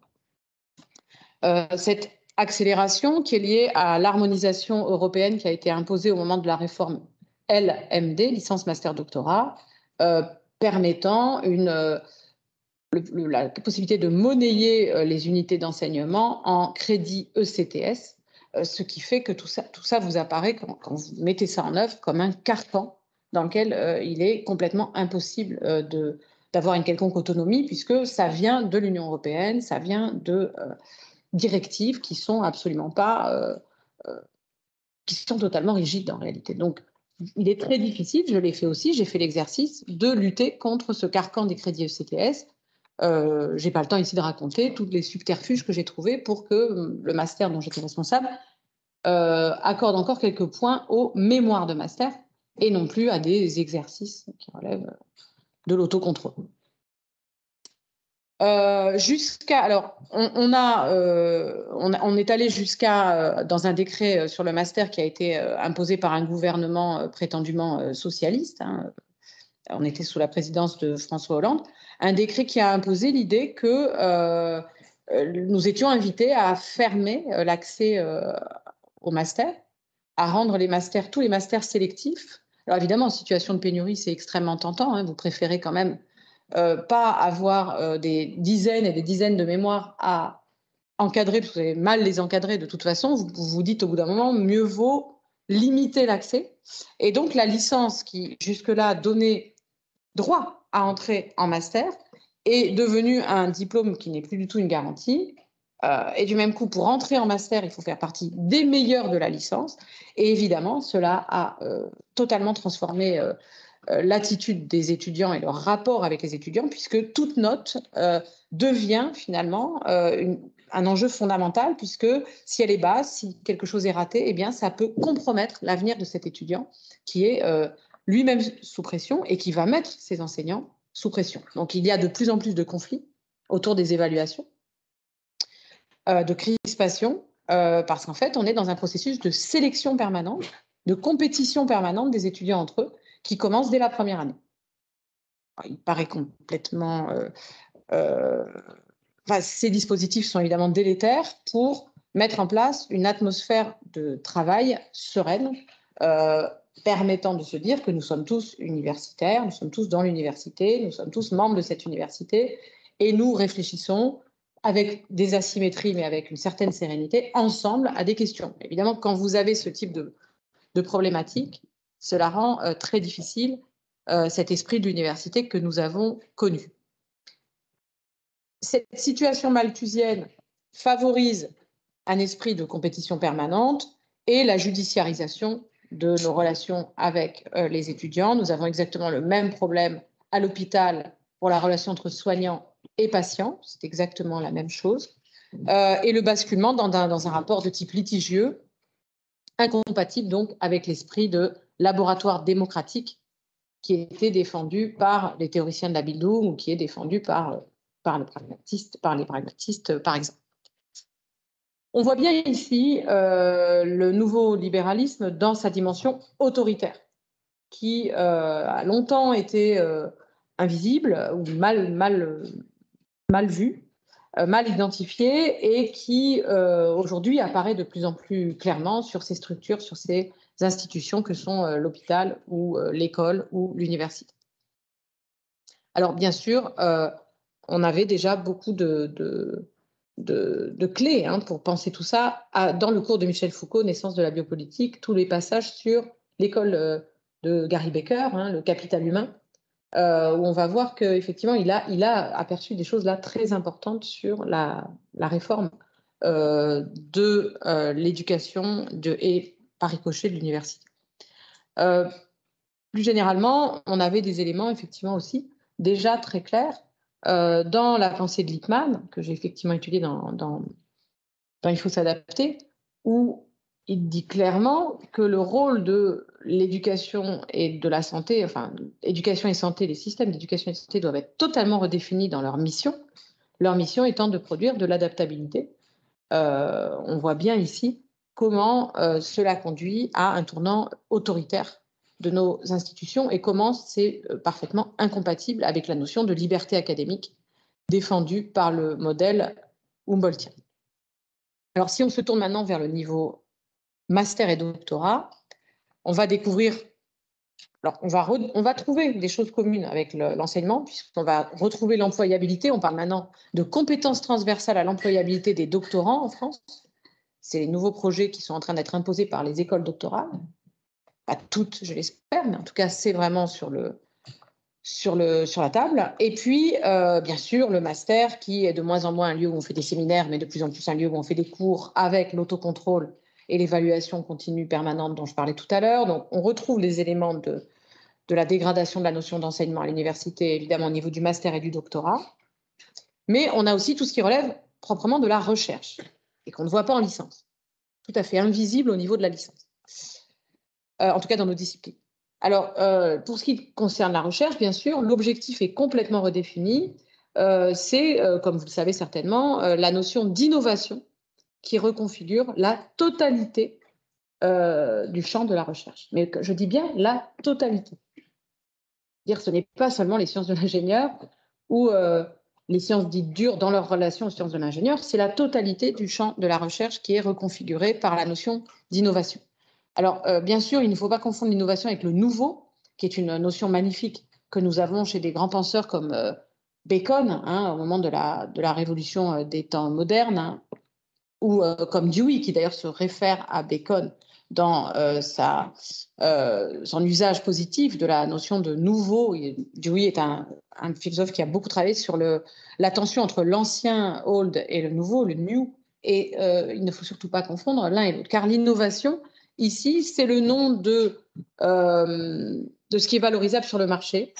Cette accélération qui est liée à l'harmonisation européenne qui a été imposée au moment de la réforme LMD, licence master doctorat, permettant la possibilité de monnayer les unités d'enseignement en crédit ECTS, ce qui fait que tout ça vous apparaît, quand vous mettez ça en œuvre, comme un carcan dans lequel il est complètement impossible d'avoir une quelconque autonomie, puisque ça vient de l'Union européenne, ça vient de directives qui sont absolument pas, qui sont totalement rigides en réalité. Donc, il est très difficile, je l'ai fait aussi, j'ai fait l'exercice de lutter contre ce carcan des crédits ECTS. Je n'ai pas le temps ici de raconter tous les subterfuges que j'ai trouvés pour que le master dont j'étais responsable accorde encore quelques points aux mémoires de master et non plus à des exercices qui relèvent de l'autocontrôle. Alors, on est allé jusqu'à, dans un décret sur le master qui a été imposé par un gouvernement prétendument socialiste, hein, on était sous la présidence de François Hollande, un décret qui a imposé l'idée que nous étions invités à fermer l'accès au master, à rendre tous les masters sélectifs. Alors évidemment, en situation de pénurie, c'est extrêmement tentant, hein, vous préférez quand même pas avoir des dizaines et des dizaines de mémoires à encadrer, parce que vous allez mal les encadrer de toute façon, vous vous dites au bout d'un moment, mieux vaut limiter l'accès. Et donc la licence qui jusque-là donnait droit à entrer en master est devenue un diplôme qui n'est plus du tout une garantie. Et du même coup, pour entrer en master, il faut faire partie des meilleurs de la licence. Et évidemment, cela a totalement transformé l'attitude des étudiants et leur rapport avec les étudiants, puisque toute note devient finalement un enjeu fondamental, puisque si elle est basse, si quelque chose est raté, eh bien, ça peut compromettre l'avenir de cet étudiant qui est lui-même sous pression et qui va mettre ses enseignants sous pression. Donc, il y a de plus en plus de conflits autour des évaluations, de crispation, parce qu'en fait, on est dans un processus de sélection permanente, de compétition permanente des étudiants entre eux, qui commence dès la première année. Il paraît complètement... ces dispositifs sont évidemment délétères pour mettre en place une atmosphère de travail sereine, permettant de se dire que nous sommes tous universitaires, nous sommes tous dans l'université, nous sommes tous membres de cette université, et nous réfléchissons avec des asymétries, mais avec une certaine sérénité, ensemble à des questions. Évidemment, quand vous avez ce type de problématique, cela rend très difficile cet esprit de l'université que nous avons connu. Cette situation malthusienne favorise un esprit de compétition permanente et la judiciarisation de nos relations avec les étudiants. Nous avons exactement le même problème à l'hôpital pour la relation entre soignants et patients, c'est exactement la même chose, et le basculement dans un rapport de type litigieux, incompatible donc avec l'esprit de laboratoire démocratique qui était défendu par les théoriciens de la Bildung ou qui est défendu par les pragmatistes, par exemple. On voit bien ici le nouveau libéralisme dans sa dimension autoritaire, qui a longtemps été invisible ou mal vu, mal identifié, et qui aujourd'hui apparaît de plus en plus clairement sur ces structures, sur ces institutions que sont l'hôpital ou l'école ou l'université. Alors bien sûr, on avait déjà beaucoup de clés pour penser tout ça dans le cours de Michel Foucault, Naissance de la biopolitique, tous les passages sur l'école de Gary Becker, le capital humain, où on va voir qu'effectivement, il a aperçu des choses là très importantes sur la réforme de l'éducation et par ricochet de l'université. Plus généralement, on avait des éléments effectivement aussi déjà très clairs dans la pensée de Lippmann, que j'ai effectivement étudié dans Il faut s'adapter, où il dit clairement que le rôle de l'éducation et de la santé, enfin, éducation et santé, les systèmes d'éducation et de santé doivent être totalement redéfinis dans leur mission étant de produire de l'adaptabilité. On voit bien ici comment cela conduit à un tournant autoritaire de nos institutions et comment c'est parfaitement incompatible avec la notion de liberté académique défendue par le modèle Humboldtien. Alors, si on se tourne maintenant vers le niveau master et doctorat, on va découvrir, alors on va trouver des choses communes avec l'enseignement, puisqu'on va retrouver l'employabilité. On parle maintenant de compétences transversales à l'employabilité des doctorants en France. C'est les nouveaux projets qui sont en train d'être imposés par les écoles doctorales. Pas toutes, je l'espère, mais en tout cas, c'est vraiment sur la table. Et puis, bien sûr, le master, qui est de moins en moins un lieu où on fait des séminaires, mais de plus en plus un lieu où on fait des cours avec l'autocontrôle et l'évaluation continue permanente dont je parlais tout à l'heure. Donc, on retrouve les éléments de la dégradation de la notion d'enseignement à l'université, évidemment au niveau du master et du doctorat. Mais on a aussi tout ce qui relève proprement de la recherche et qu'on ne voit pas en licence. Tout à fait invisible au niveau de la licence. En tout cas dans nos disciplines. Alors, pour ce qui concerne la recherche, bien sûr, l'objectif est complètement redéfini. C'est, comme vous le savez certainement, la notion d'innovation qui reconfigure la totalité du champ de la recherche. Mais je dis bien la totalité. Dire, ce n'est pas seulement les sciences de l'ingénieur ou les sciences dites dures dans leur relation aux sciences de l'ingénieur, c'est la totalité du champ de la recherche qui est reconfigurée par la notion d'innovation. Alors, bien sûr, il ne faut pas confondre l'innovation avec le nouveau, qui est une notion magnifique que nous avons chez des grands penseurs comme Bacon, au moment de la révolution des temps modernes, ou comme Dewey, qui d'ailleurs se réfère à Bacon dans son usage positif de la notion de nouveau. Dewey est un philosophe qui a beaucoup travaillé sur la tension entre l'ancien, old, et le nouveau, le new. Et il ne faut surtout pas confondre l'un et l'autre, car l'innovation, ici, c'est le nom de ce qui est valorisable sur le marché,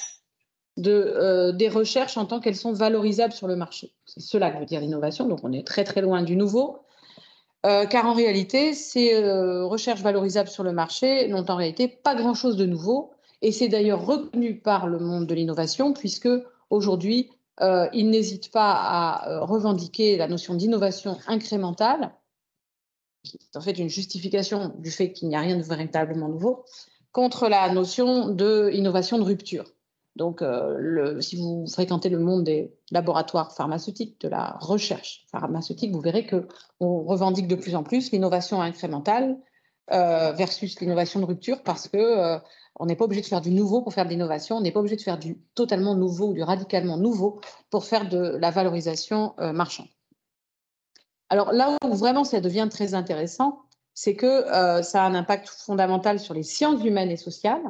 des recherches en tant qu'elles sont valorisables sur le marché. C'est cela que veut dire l'innovation, donc on est très très loin du nouveau. Car en réalité, ces recherches valorisables sur le marché n'ont en réalité pas grand-chose de nouveau, et c'est d'ailleurs reconnu par le monde de l'innovation, puisque aujourd'hui, il n'hésite pas à revendiquer la notion d'innovation incrémentale, qui est en fait une justification du fait qu'il n'y a rien de véritablement nouveau, contre la notion d'innovation de rupture. Donc, si vous fréquentez le monde des laboratoires pharmaceutiques, de la recherche pharmaceutique, vous verrez qu'on revendique de plus en plus l'innovation incrémentale versus l'innovation de rupture, parce que on n'est pas obligé de faire du nouveau pour faire de l'innovation, on n'est pas obligé de faire du totalement nouveau ou du radicalement nouveau pour faire de la valorisation marchande. Alors là où vraiment ça devient très intéressant, c'est que ça a un impact fondamental sur les sciences humaines et sociales,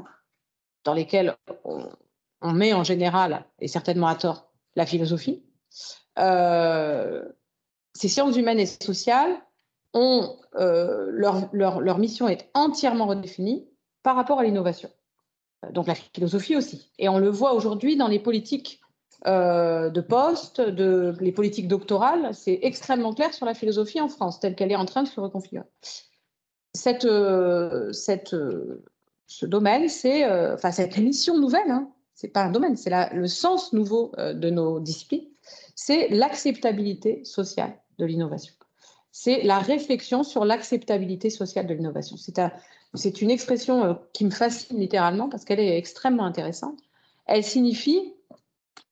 dans lesquelles on met en général, et certainement à tort, la philosophie. Ces sciences humaines et sociales ont leur mission est entièrement redéfinie par rapport à l'innovation. Donc la philosophie aussi. Et on le voit aujourd'hui dans les politiques de poste, les politiques doctorales, c'est extrêmement clair sur la philosophie en France, telle qu'elle est en train de se reconfigurer. Ce domaine, cette mission nouvelle, c'est pas un domaine, c'est le sens nouveau de nos disciplines, c'est l'acceptabilité sociale de l'innovation. c'est la réflexion sur l'acceptabilité sociale de l'innovation. C'est une expression qui me fascine littéralement parce qu'elle est extrêmement intéressante. Elle signifie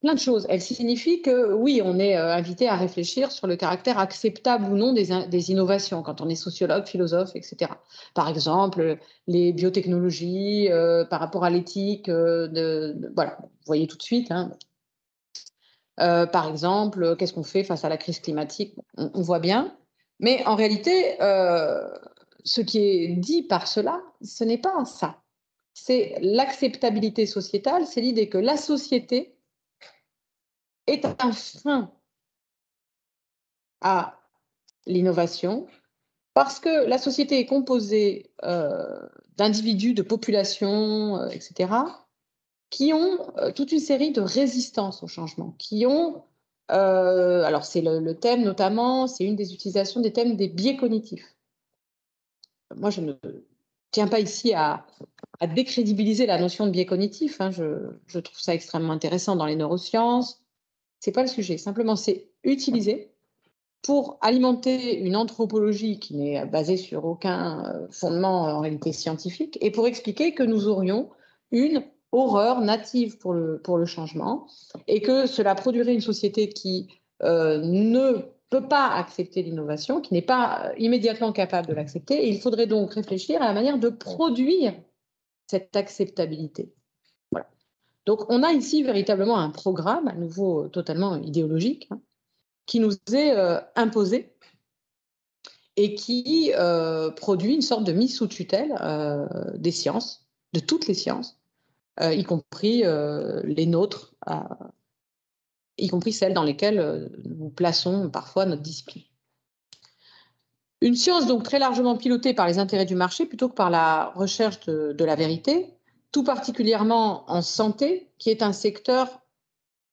plein de choses. Elle signifie que oui, on est invité à réfléchir sur le caractère acceptable ou non des innovations quand on est sociologue, philosophe, etc. Par exemple, les biotechnologies par rapport à l'éthique, voilà, vous voyez tout de suite. Hein. Par exemple, qu'est-ce qu'on fait face à la crise climatique? On voit bien. Mais en réalité, ce qui est dit par cela, ce n'est pas ça. C'est l'acceptabilité sociétale, c'est l'idée que la société est un frein à l'innovation parce que la société est composée d'individus, de populations, etc., qui ont toute une série de résistances au changement, qui ont, alors c'est le thème notamment, c'est une des utilisations des thèmes des biais cognitifs. Moi, je ne tiens pas ici à décrédibiliser la notion de biais cognitif, hein, je trouve ça extrêmement intéressant dans les neurosciences, c'est pas le sujet, simplement c'est utilisé pour alimenter une anthropologie qui n'est basée sur aucun fondement en réalité scientifique et pour expliquer que nous aurions une horreur native pour le changement et que cela produirait une société qui ne peut pas accepter l'innovation, qui n'est pas immédiatement capable de l'accepter. Et il faudrait donc réfléchir à la manière de produire cette acceptabilité. Voilà. Donc on a ici véritablement un programme, à nouveau totalement idéologique, hein, qui nous est imposé et qui produit une sorte de mise sous tutelle des sciences, de toutes les sciences, y compris les nôtres, y compris celles dans lesquelles nous plaçons parfois notre discipline. Une science donc très largement pilotée par les intérêts du marché plutôt que par la recherche de la vérité, tout particulièrement en santé, qui est un secteur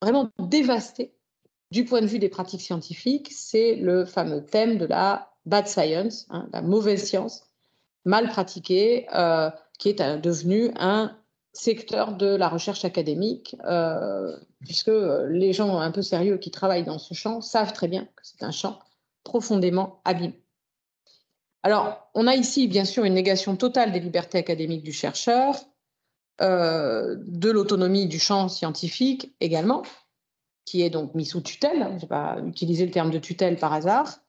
vraiment dévasté du point de vue des pratiques scientifiques. C'est le fameux thème de la bad science, hein, la mauvaise science, mal pratiquée, qui est devenu un secteur de la recherche académique, puisque les gens un peu sérieux qui travaillent dans ce champ savent très bien que c'est un champ profondément abîmé. Alors, on a ici, bien sûr, une négation totale des libertés académiques du chercheur, de l'autonomie du champ scientifique également, qui est donc mis sous tutelle. Je n'ai pas utilisé le terme de tutelle par hasard.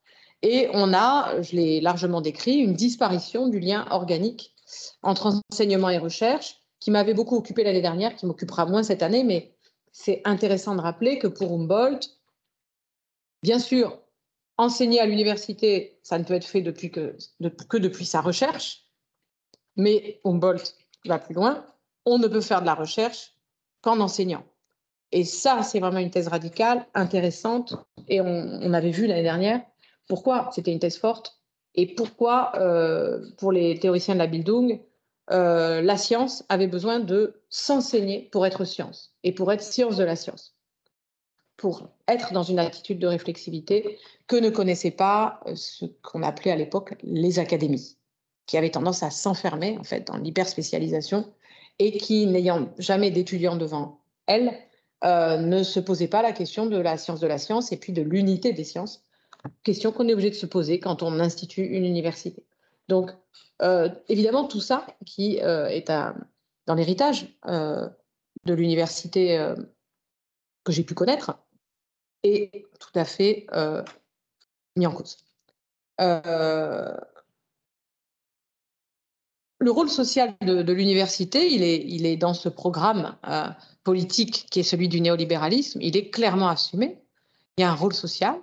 Et on a, je l'ai largement décrit, une disparition du lien organique entre enseignement et recherche, qui m'avait beaucoup occupé l'année dernière, qui m'occupera moins cette année, mais c'est intéressant de rappeler que pour Humboldt, bien sûr, enseigner à l'université, ça ne peut être fait que depuis sa recherche, mais Humboldt va plus loin, on ne peut faire de la recherche qu'en enseignant. Et ça, c'est vraiment une thèse radicale, intéressante, et on avait vu l'année dernière pourquoi c'était une thèse forte, et pourquoi, pour les théoriciens de la Bildung, la science avait besoin de s'enseigner pour être science, et pour être science de la science, pour être dans une attitude de réflexivité que ne connaissaient pas ce qu'on appelait à l'époque les académies, qui avaient tendance à s'enfermer en fait dans l'hyperspécialisation et qui, n'ayant jamais d'étudiants devant elles, ne se posaient pas la question de la science et puis de l'unité des sciences, question qu'on est obligé de se poser quand on institue une université. Donc, évidemment, tout ça qui est dans l'héritage de l'université que j'ai pu connaître, est tout à fait mis en cause. Le rôle social de l'université, il est dans ce programme politique qui est celui du néolibéralisme, il est clairement assumé. Il y a un rôle social,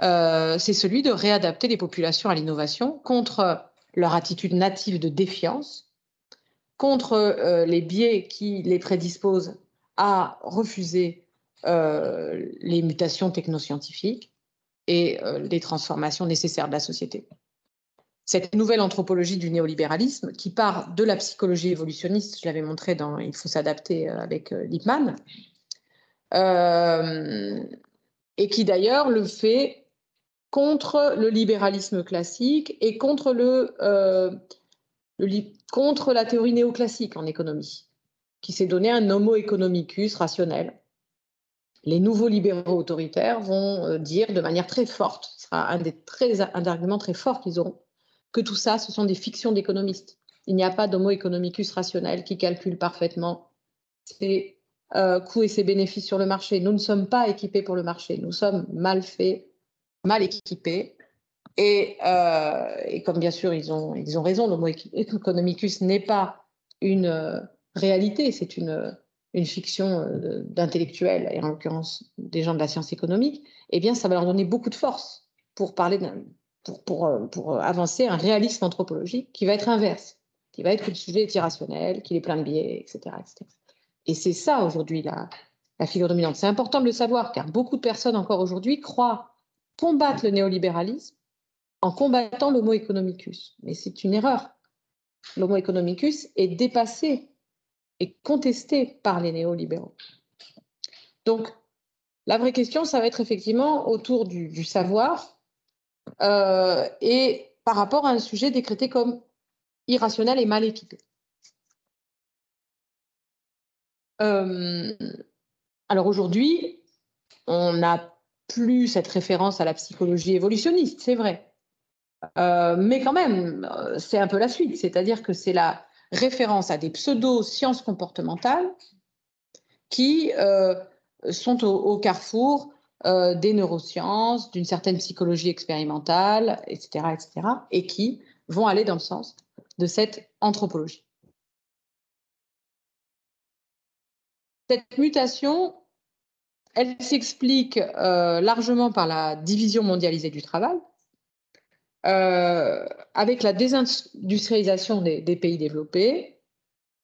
c'est celui de réadapter les populations à l'innovation contre leur attitude native de défiance, contre les biais qui les prédisposent à refuser les mutations technoscientifiques et les transformations nécessaires de la société. Cette nouvelle anthropologie du néolibéralisme qui part de la psychologie évolutionniste, je l'avais montré dans Il faut s'adapter avec Lippmann, et qui d'ailleurs le fait contre le libéralisme classique et contre contre la théorie néoclassique en économie, qui s'est donné un homo economicus rationnel les nouveaux libéraux autoritaires vont dire de manière très forte, ce sera un argument très fort qu'ils auront, que tout ça, ce sont des fictions d'économistes. Il n'y a pas d'homo economicus rationnel qui calcule parfaitement ses coûts et ses bénéfices sur le marché. Nous ne sommes pas équipés pour le marché, nous sommes mal faits, mal équipés. Et comme bien sûr, ils ont raison, l'homo economicus n'est pas une réalité, c'est une fiction d'intellectuels, et en l'occurrence des gens de la science économique, eh bien, ça va leur donner beaucoup de force pour parler pour avancer un réalisme anthropologique qui va être inverse, qui va être que le sujet est irrationnel, qu'il est plein de biais, etc. etc. Et c'est ça aujourd'hui la figure dominante. C'est important de le savoir, car beaucoup de personnes encore aujourd'hui croient combattre le néolibéralisme en combattant l'homo economicus. Mais c'est une erreur. L'homo economicus est dépassé et contesté par les néolibéraux. Donc, la vraie question, ça va être effectivement autour du savoir et par rapport à un sujet décrété comme irrationnel et mal équipé. Alors aujourd'hui, on n'a plus cette référence à la psychologie évolutionniste, c'est vrai. Mais quand même, c'est un peu la suite, c'est-à-dire que c'est la référence à des pseudo-sciences comportementales qui sont au carrefour des neurosciences, d'une certaine psychologie expérimentale, etc., et qui vont aller dans le sens de cette anthropologie. Cette mutation, elle s'explique largement par la division mondialisée du travail, avec la désindustrialisation des pays développés.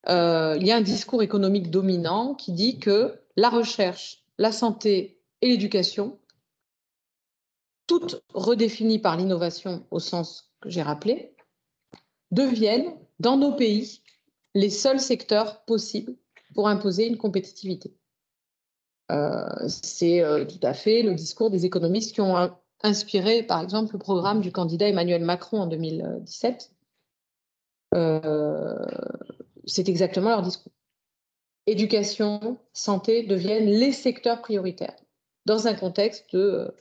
Il y a un discours économique dominant qui dit que la recherche, la santé et l'éducation, toutes redéfinies par l'innovation au sens que j'ai rappelé, deviennent, dans nos pays, les seuls secteurs possibles pour imposer une compétitivité. C'est tout à fait le discours des économistes qui ont inspiré, par exemple, le programme du candidat Emmanuel Macron en 2017. C'est exactement leur discours. Éducation, santé deviennent les secteurs prioritaires dans un contexte de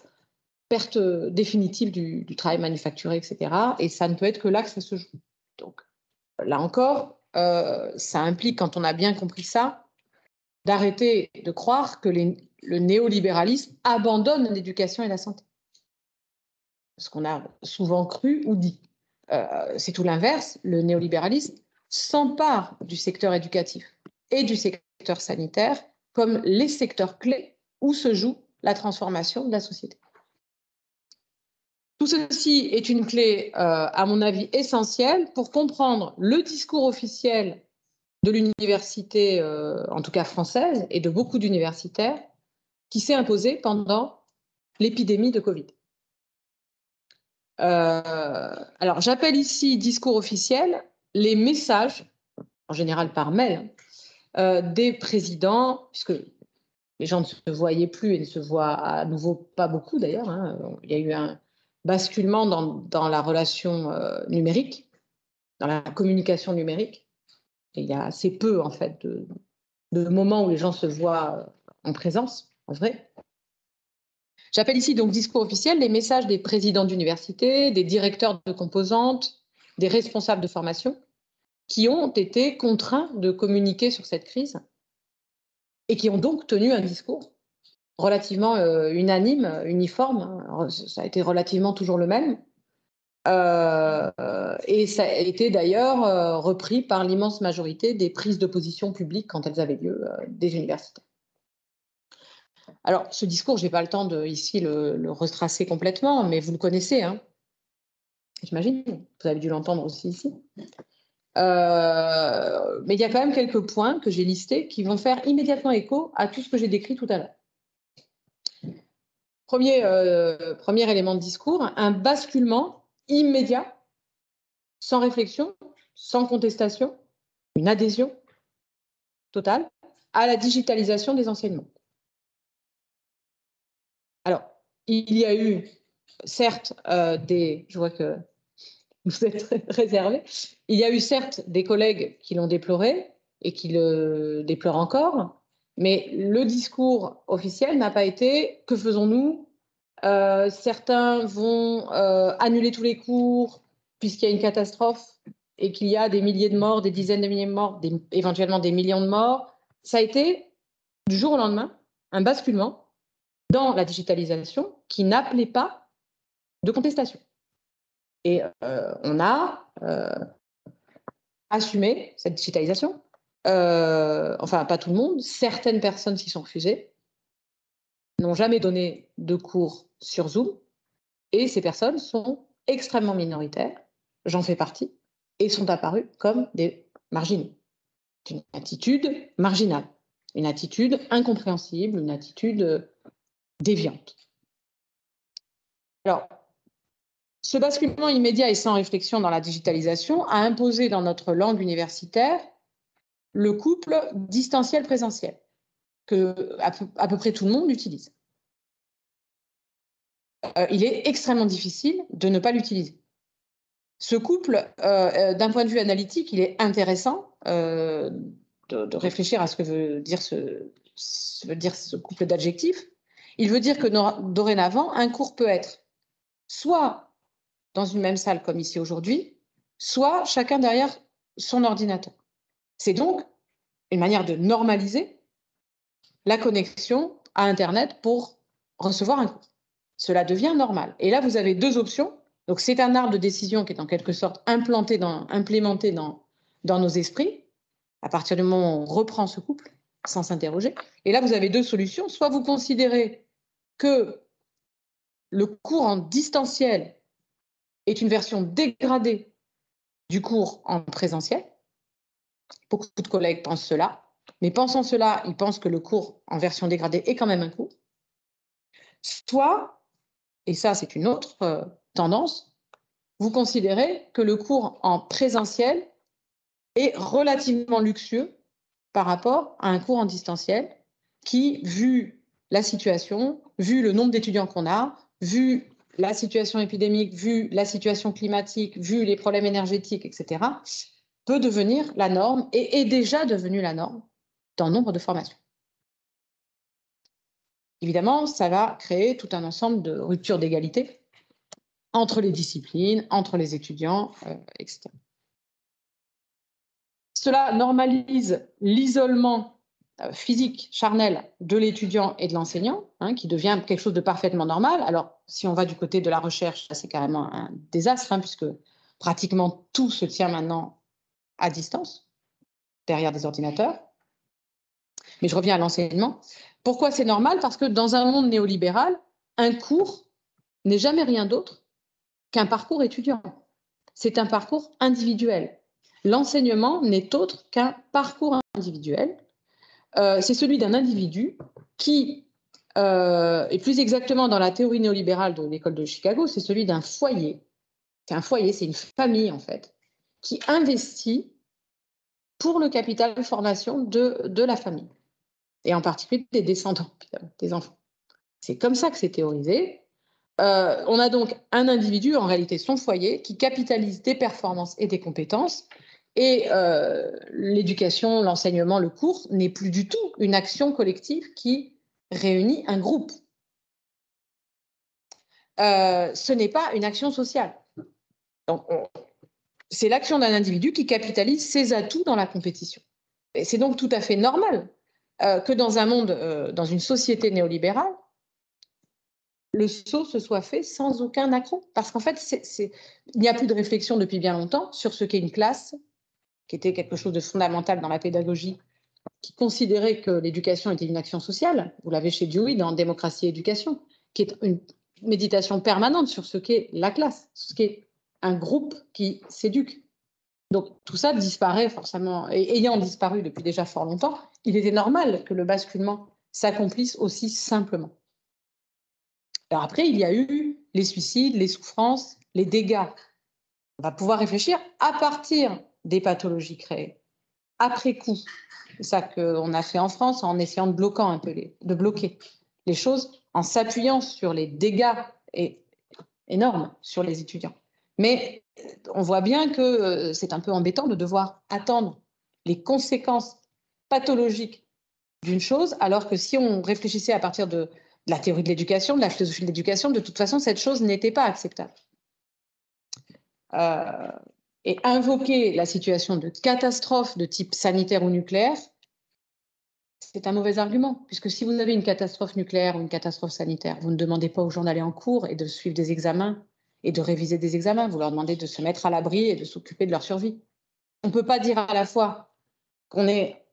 perte définitive du travail manufacturé, etc. Et ça ne peut être que là que ça se joue. Donc, là encore, ça implique, quand on a bien compris ça, d'arrêter de croire que le néolibéralisme abandonne l'éducation et la santé. Ce qu'on a souvent cru ou dit. C'est tout l'inverse. Le néolibéralisme s'empare du secteur éducatif et du secteur sanitaire comme les secteurs clés où se joue la transformation de la société. Tout ceci est une clé, à mon avis, essentielle pour comprendre le discours officiel de l'université, en tout cas française, et de beaucoup d'universitaires, qui s'est imposé pendant l'épidémie de Covid. Alors, j'appelle ici discours officiel les messages, en général par mail, des présidents, puisque les gens ne se voyaient plus et ne se voient à nouveau pas beaucoup d'ailleurs. Hein. Il y a eu un basculement dans la relation numérique, dans la communication numérique. Et il y a assez peu, en fait, de moments où les gens se voient en présence, en vrai. J'appelle ici donc discours officiel les messages des présidents d'université, des directeurs de composantes, des responsables de formation, qui ont été contraints de communiquer sur cette crise et qui ont donc tenu un discours relativement unanime, uniforme. Alors, ça a été relativement toujours le même. Et ça a été d'ailleurs repris par l'immense majorité des prises de position publiques quand elles avaient lieu des universités. Alors, ce discours, je n'ai pas le temps de ici le retracer complètement, mais vous le connaissez, hein, j'imagine. Vous avez dû l'entendre aussi ici. Mais il y a quand même quelques points que j'ai listés qui vont faire immédiatement écho à tout ce que j'ai décrit tout à l'heure. Premier élément de discours, un basculement immédiat, sans réflexion, sans contestation, une adhésion totale à la digitalisation des enseignements. Alors, il y a eu, certes, je vois que vous êtes réservés, il y a eu certes des collègues qui l'ont déploré et qui le déplorent encore, Mais le discours officiel n'a pas été « que faisons-nous » certains vont annuler tous les cours puisqu'il y a une catastrophe et qu'il y a des milliers de morts, des dizaines de milliers de morts, éventuellement des millions de morts. Ça a été, du jour au lendemain, un basculement dans la digitalisation qui n'appelait pas de contestation. Et on a assumé cette digitalisation. Enfin, pas tout le monde, certaines personnes s'y sont refusées, n'ont jamais donné de cours sur Zoom, et ces personnes sont extrêmement minoritaires, j'en fais partie, et sont apparues comme des marginaux. C'est une attitude marginale, une attitude incompréhensible, une attitude déviante. Alors, ce basculement immédiat et sans réflexion dans la digitalisation a imposé dans notre langue universitaire le couple distanciel-présentiel, que à peu près tout le monde utilise. Il est extrêmement difficile de ne pas l'utiliser. Ce couple, d'un point de vue analytique, il est intéressant de réfléchir à ce que veut dire ce couple d'adjectifs. Il veut dire que dorénavant, un cours peut être soit dans une même salle comme ici aujourd'hui, soit chacun derrière son ordinateur. C'est donc une manière de normaliser la connexion à Internet pour recevoir un cours. Cela devient normal. Et là, vous avez deux options. Donc, c'est un arbre de décision qui est en quelque sorte implémenté dans nos esprits, à partir du moment où on reprend ce couple, sans s'interroger. Et là, vous avez deux solutions. Soit vous considérez que le cours en distanciel est une version dégradée du cours en présentiel. Beaucoup de collègues pensent cela. Mais pensant cela, ils pensent que le cours en version dégradée est quand même un cours. Soit, et ça c'est une autre tendance, vous considérez que le cours en présentiel est relativement luxueux par rapport à un cours en distanciel qui, vu la situation, vu le nombre d'étudiants qu'on a, vu la situation épidémique, vu la situation climatique, vu les problèmes énergétiques, etc., peut devenir la norme et est déjà devenue la norme dans nombre de formations. Évidemment, ça va créer tout un ensemble de ruptures d'égalité entre les disciplines, entre les étudiants, etc. Cela normalise l'isolement physique, charnel de l'étudiant et de l'enseignant, hein, qui devient quelque chose de parfaitement normal. Alors, si on va du côté de la recherche, c'est carrément un désastre, hein, puisque pratiquement tout se tient maintenant à distance, derrière des ordinateurs. Mais je reviens à l'enseignement. Pourquoi c'est normal? Parce que dans un monde néolibéral, un cours n'est jamais rien d'autre qu'un parcours étudiant. C'est un parcours individuel. L'enseignement n'est autre qu'un parcours individuel. C'est celui d'un individu qui, et plus exactement dans la théorie néolibérale de l'école de Chicago, c'est celui d'un foyer. C'est un foyer, c'est une famille en fait, qui investit pour le capital de formation de la famille, et en particulier des descendants, des enfants. C'est comme ça que c'est théorisé. On a donc un individu, en réalité son foyer, qui capitalise des performances et des compétences. Et l'éducation, l'enseignement, le cours n'est plus du tout une action collective qui réunit un groupe. Ce n'est pas une action sociale. C'est l'action d'un individu qui capitalise ses atouts dans la compétition. Et c'est donc tout à fait normal que dans un monde, dans une société néolibérale, le saut se soit fait sans aucun accroc. Parce qu'en fait, il n'y a plus de réflexion depuis bien longtemps sur ce qu'est une classe, qui était quelque chose de fondamental dans la pédagogie, qui considérait que l'éducation était une action sociale. Vous l'avez chez Dewey dans Démocratie et éducation, qui est une méditation permanente sur ce qu'est la classe, ce qu'est un groupe qui s'éduque. Donc tout ça disparaît forcément, et ayant disparu depuis déjà fort longtemps, il était normal que le basculement s'accomplisse aussi simplement. Alors après, il y a eu les suicides, les souffrances, les dégâts. On va pouvoir réfléchir à partir des pathologies créées, après coup. C'est ça qu'on a fait en France en essayant de bloquer les choses, en s'appuyant sur les dégâts énormes sur les étudiants. Mais on voit bien que c'est un peu embêtant de devoir attendre les conséquences pathologiques d'une chose, alors que si on réfléchissait à partir de la théorie de l'éducation, de la philosophie de l'éducation, de toute façon, cette chose n'était pas acceptable. Et invoquer la situation de catastrophe de type sanitaire ou nucléaire, c'est un mauvais argument, puisque si vous avez une catastrophe nucléaire ou une catastrophe sanitaire, vous ne demandez pas aux gens d'aller en cours et de suivre des examens et de réviser des examens, vous leur demandez de se mettre à l'abri et de s'occuper de leur survie. On ne peut pas dire à la fois qu'on est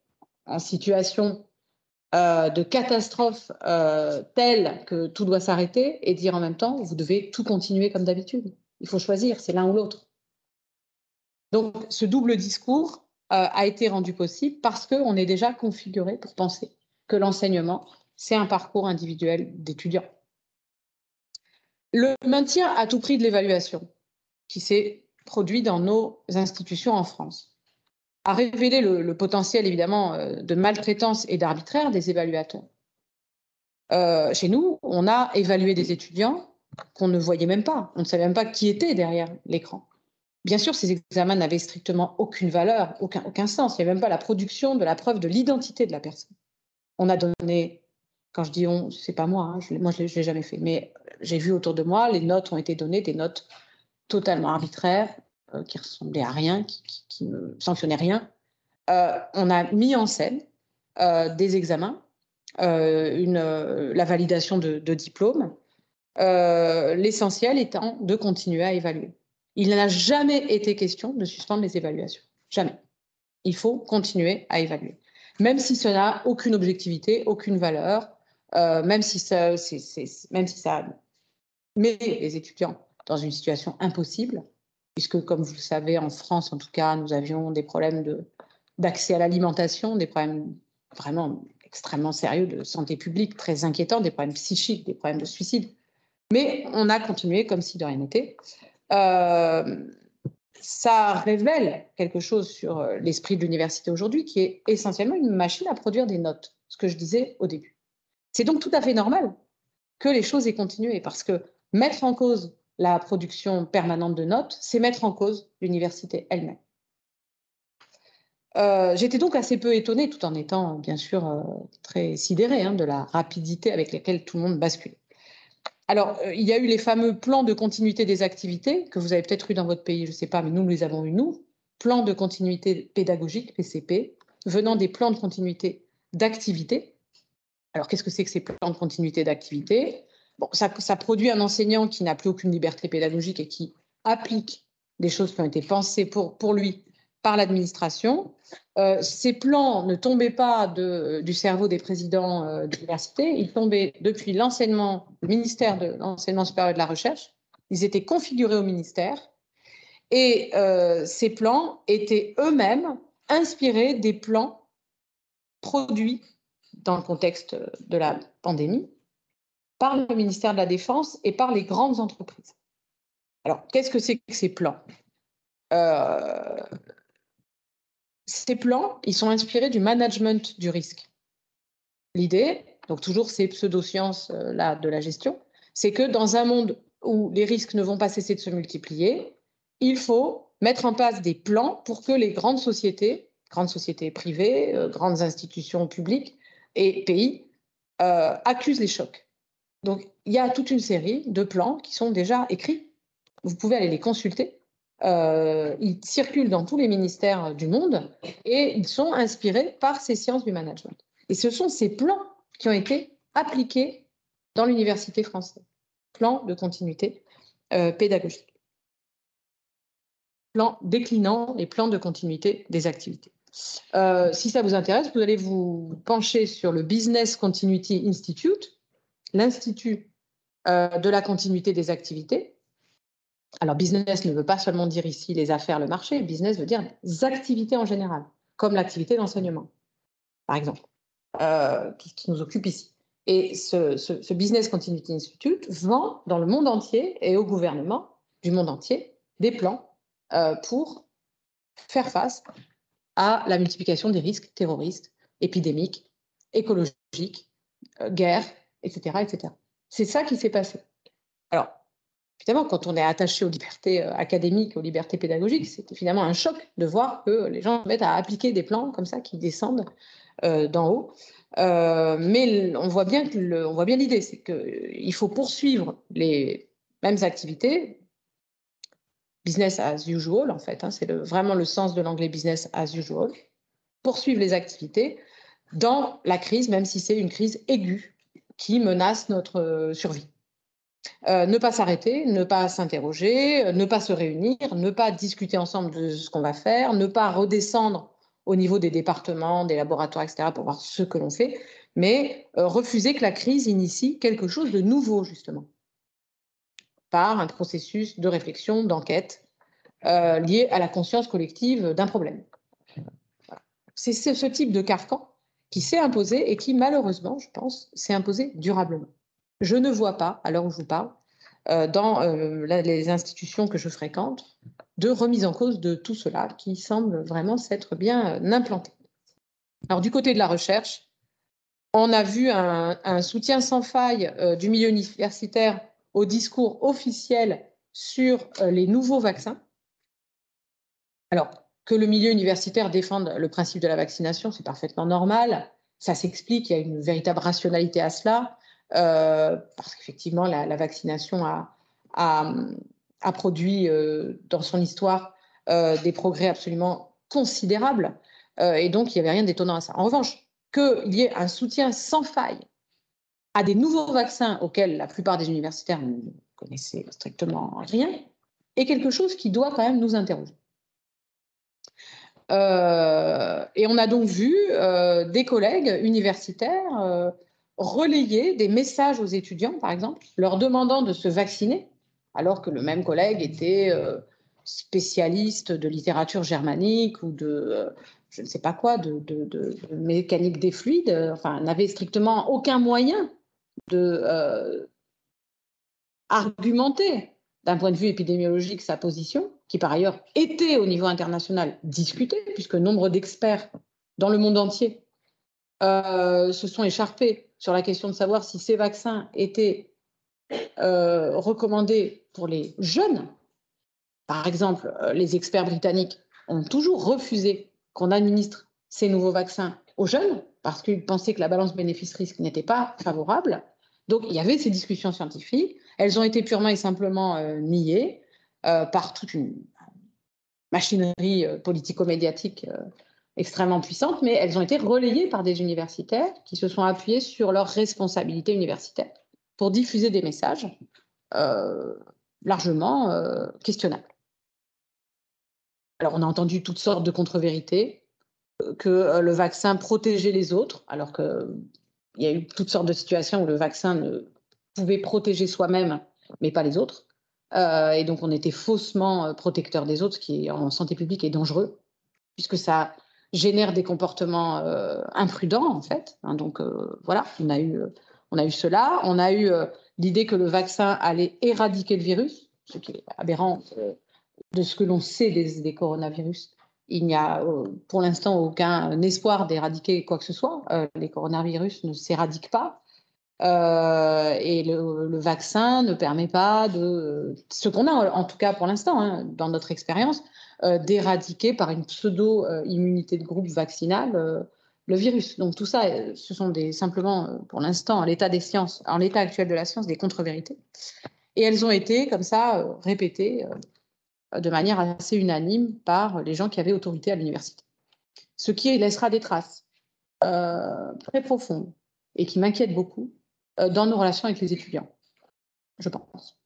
en situation de catastrophe telle que tout doit s'arrêter et dire en même temps, vous devez tout continuer comme d'habitude. Il faut choisir, c'est l'un ou l'autre. Donc, ce double discours a été rendu possible parce qu'on est déjà configuré pour penser que l'enseignement, c'est un parcours individuel d'étudiant. Le maintien à tout prix de l'évaluation, qui s'est produit dans nos institutions en France, a révélé le potentiel, évidemment, de maltraitance et d'arbitraire des évaluateurs. Chez nous, on a évalué des étudiants qu'on ne voyait même pas. On ne savait même pas qui était derrière l'écran. Bien sûr, ces examens n'avaient strictement aucune valeur, aucun sens. Il n'y avait même pas la production de la preuve de l'identité de la personne. On a donné, quand je dis on, c'est pas moi, hein, je ne l'ai jamais fait, mais j'ai vu autour de moi, les notes ont été données, des notes totalement arbitraires, qui ressemblaient à rien, qui ne sanctionnaient rien. On a mis en scène des examens, la validation de diplômes, l'essentiel étant de continuer à évaluer. Il n'a jamais été question de suspendre les évaluations. Jamais. Il faut continuer à évaluer. Même si ça n'a aucune objectivité, aucune valeur, même si ça met les étudiants dans une situation impossible, puisque, comme vous le savez, en France, en tout cas, nous avions des problèmes d'accès à l'alimentation, des problèmes vraiment extrêmement sérieux de santé publique, très inquiétants, des problèmes psychiques, des problèmes de suicide. Mais on a continué comme si de rien n'était. Ça révèle quelque chose sur l'esprit de l'université aujourd'hui, qui est essentiellement une machine à produire des notes, ce que je disais au début. C'est donc tout à fait normal que les choses aient continué, parce que mettre en cause la production permanente de notes, c'est mettre en cause l'université elle-même. J'étais donc assez peu étonnée, tout en étant bien sûr très sidérée de la rapidité avec laquelle tout le monde bascule. Alors, il y a eu les fameux plans de continuité des activités, que vous avez peut-être eu dans votre pays, je ne sais pas, mais nous les avons eu, nous. Plans de continuité pédagogique, PCP, venant des plans de continuité d'activité. Alors, qu'est-ce que c'est que ces plans de continuité d'activité? Bon, ça produit un enseignant qui n'a plus aucune liberté pédagogique et qui applique des choses qui ont été pensées pour lui par l'administration. Ces plans ne tombaient pas du cerveau des présidents d'université, ils tombaient depuis le ministère de l'Enseignement supérieur et de la Recherche. Ils étaient configurés au ministère et ces plans étaient eux-mêmes inspirés des plans produits dans le contexte de la pandémie par le ministère de la Défense et par les grandes entreprises. Alors, qu'est-ce que c'est que ces plans? Ces plans, ils sont inspirés du management du risque. L'idée, donc toujours ces pseudosciences-là de la gestion, c'est que dans un monde où les risques ne vont pas cesser de se multiplier, il faut mettre en place des plans pour que les grandes sociétés privées, grandes institutions publiques et pays accusent les chocs. Donc, il y a toute une série de plans qui sont déjà écrits. Vous pouvez aller les consulter. Ils circulent dans tous les ministères du monde et ils sont inspirés par ces sciences du management. Et ce sont ces plans qui ont été appliqués dans l'université française. Plans de continuité pédagogique. Plans déclinant les plans de continuité des activités. Si ça vous intéresse, vous allez vous pencher sur le Business Continuity Institute, l'Institut de la continuité des activités. Alors, business ne veut pas seulement dire ici les affaires, le marché. Business veut dire les activités en général, comme l'activité d'enseignement, par exemple, qui nous occupe ici. Et ce Business Continuity Institute vend dans le monde entier et au gouvernement du monde entier des plans pour faire face à la multiplication des risques terroristes, épidémiques, écologiques, guerres, etc., etc. C'est ça qui s'est passé. Alors, évidemment, quand on est attaché aux libertés académiques, aux libertés pédagogiques, c'est finalement un choc de voir que les gens se mettent à appliquer des plans comme ça qui descendent d'en haut. Mais on voit bien l'idée, c'est qu'il faut poursuivre les mêmes activités, business as usual en fait, hein, c'est vraiment le sens de l'anglais business as usual, poursuivre les activités dans la crise, même si c'est une crise aiguë qui menace notre survie. Ne pas s'arrêter, ne pas s'interroger, ne pas se réunir, ne pas discuter ensemble de ce qu'on va faire, ne pas redescendre au niveau des départements, des laboratoires, etc., pour voir ce que l'on fait, mais refuser que la crise initie quelque chose de nouveau, justement, par un processus de réflexion, d'enquête, lié à la conscience collective d'un problème. Voilà. C'est ce type de carcan qui s'est imposé et qui, malheureusement, je pense, s'est imposé durablement. Je ne vois pas, à l'heure où je vous parle, dans les institutions que je fréquente, de remise en cause de tout cela qui semble vraiment s'être bien implanté. Alors, du côté de la recherche, on a vu un soutien sans faille du milieu universitaire au discours officiel sur les nouveaux vaccins. Alors, que le milieu universitaire défende le principe de la vaccination, c'est parfaitement normal. Ça s'explique, il y a une véritable rationalité à cela, parce qu'effectivement, la vaccination a produit dans son histoire des progrès absolument considérables, et donc il n'y avait rien d'étonnant à ça. En revanche, qu'il y ait un soutien sans faille à des nouveaux vaccins auxquels la plupart des universitaires ne connaissaient strictement rien, est quelque chose qui doit quand même nous interroger. Et on a donc vu des collègues universitaires relayer des messages aux étudiants, par exemple, leur demandant de se vacciner, alors que le même collègue était spécialiste de littérature germanique ou de je ne sais pas quoi, de mécanique des fluides, enfin, n'avait strictement aucun moyen de argumenter d'un point de vue épidémiologique sa position, qui par ailleurs était au niveau international discutée, puisque nombre d'experts dans le monde entier se sont écharpés sur la question de savoir si ces vaccins étaient recommandés pour les jeunes. Par exemple, les experts britanniques ont toujours refusé qu'on administre ces nouveaux vaccins aux jeunes, parce qu'ils pensaient que la balance bénéfice-risque n'était pas favorable. Donc, il y avait ces discussions scientifiques. Elles ont été purement et simplement niées par toute une machinerie politico-médiatique extrêmement puissante, mais elles ont été relayées par des universitaires qui se sont appuyés sur leurs responsabilités universitaires pour diffuser des messages largement questionnables. Alors, on a entendu toutes sortes de contre-vérités, que le vaccin protégeait les autres, alors qu'il y a eu toutes sortes de situations où le vaccin ne pouvait protéger soi-même, mais pas les autres. Et donc, on était faussement protecteur des autres, ce qui, en santé publique, est dangereux, puisque ça génère des comportements imprudents, en fait. Hein, donc, voilà, on a eu cela. On a eu l'idée que le vaccin allait éradiquer le virus, ce qui est aberrant de ce que l'on sait des coronavirus. Il n'y a pour l'instant aucun espoir d'éradiquer quoi que ce soit. Les coronavirus ne s'éradiquent pas. Et le vaccin ne permet pas de ce qu'on a, en tout cas pour l'instant, hein, dans notre expérience, d'éradiquer par une pseudo-immunité de groupe vaccinale le virus. Donc tout ça, ce sont simplement, pour l'instant, en l'état des sciences, en l'état actuel de la science, des contre-vérités. Et elles ont été, comme ça, répétées de manière assez unanime par les gens qui avaient autorité à l'université. Ce qui laissera des traces très profondes et qui m'inquiètent beaucoup dans nos relations avec les étudiants, je pense.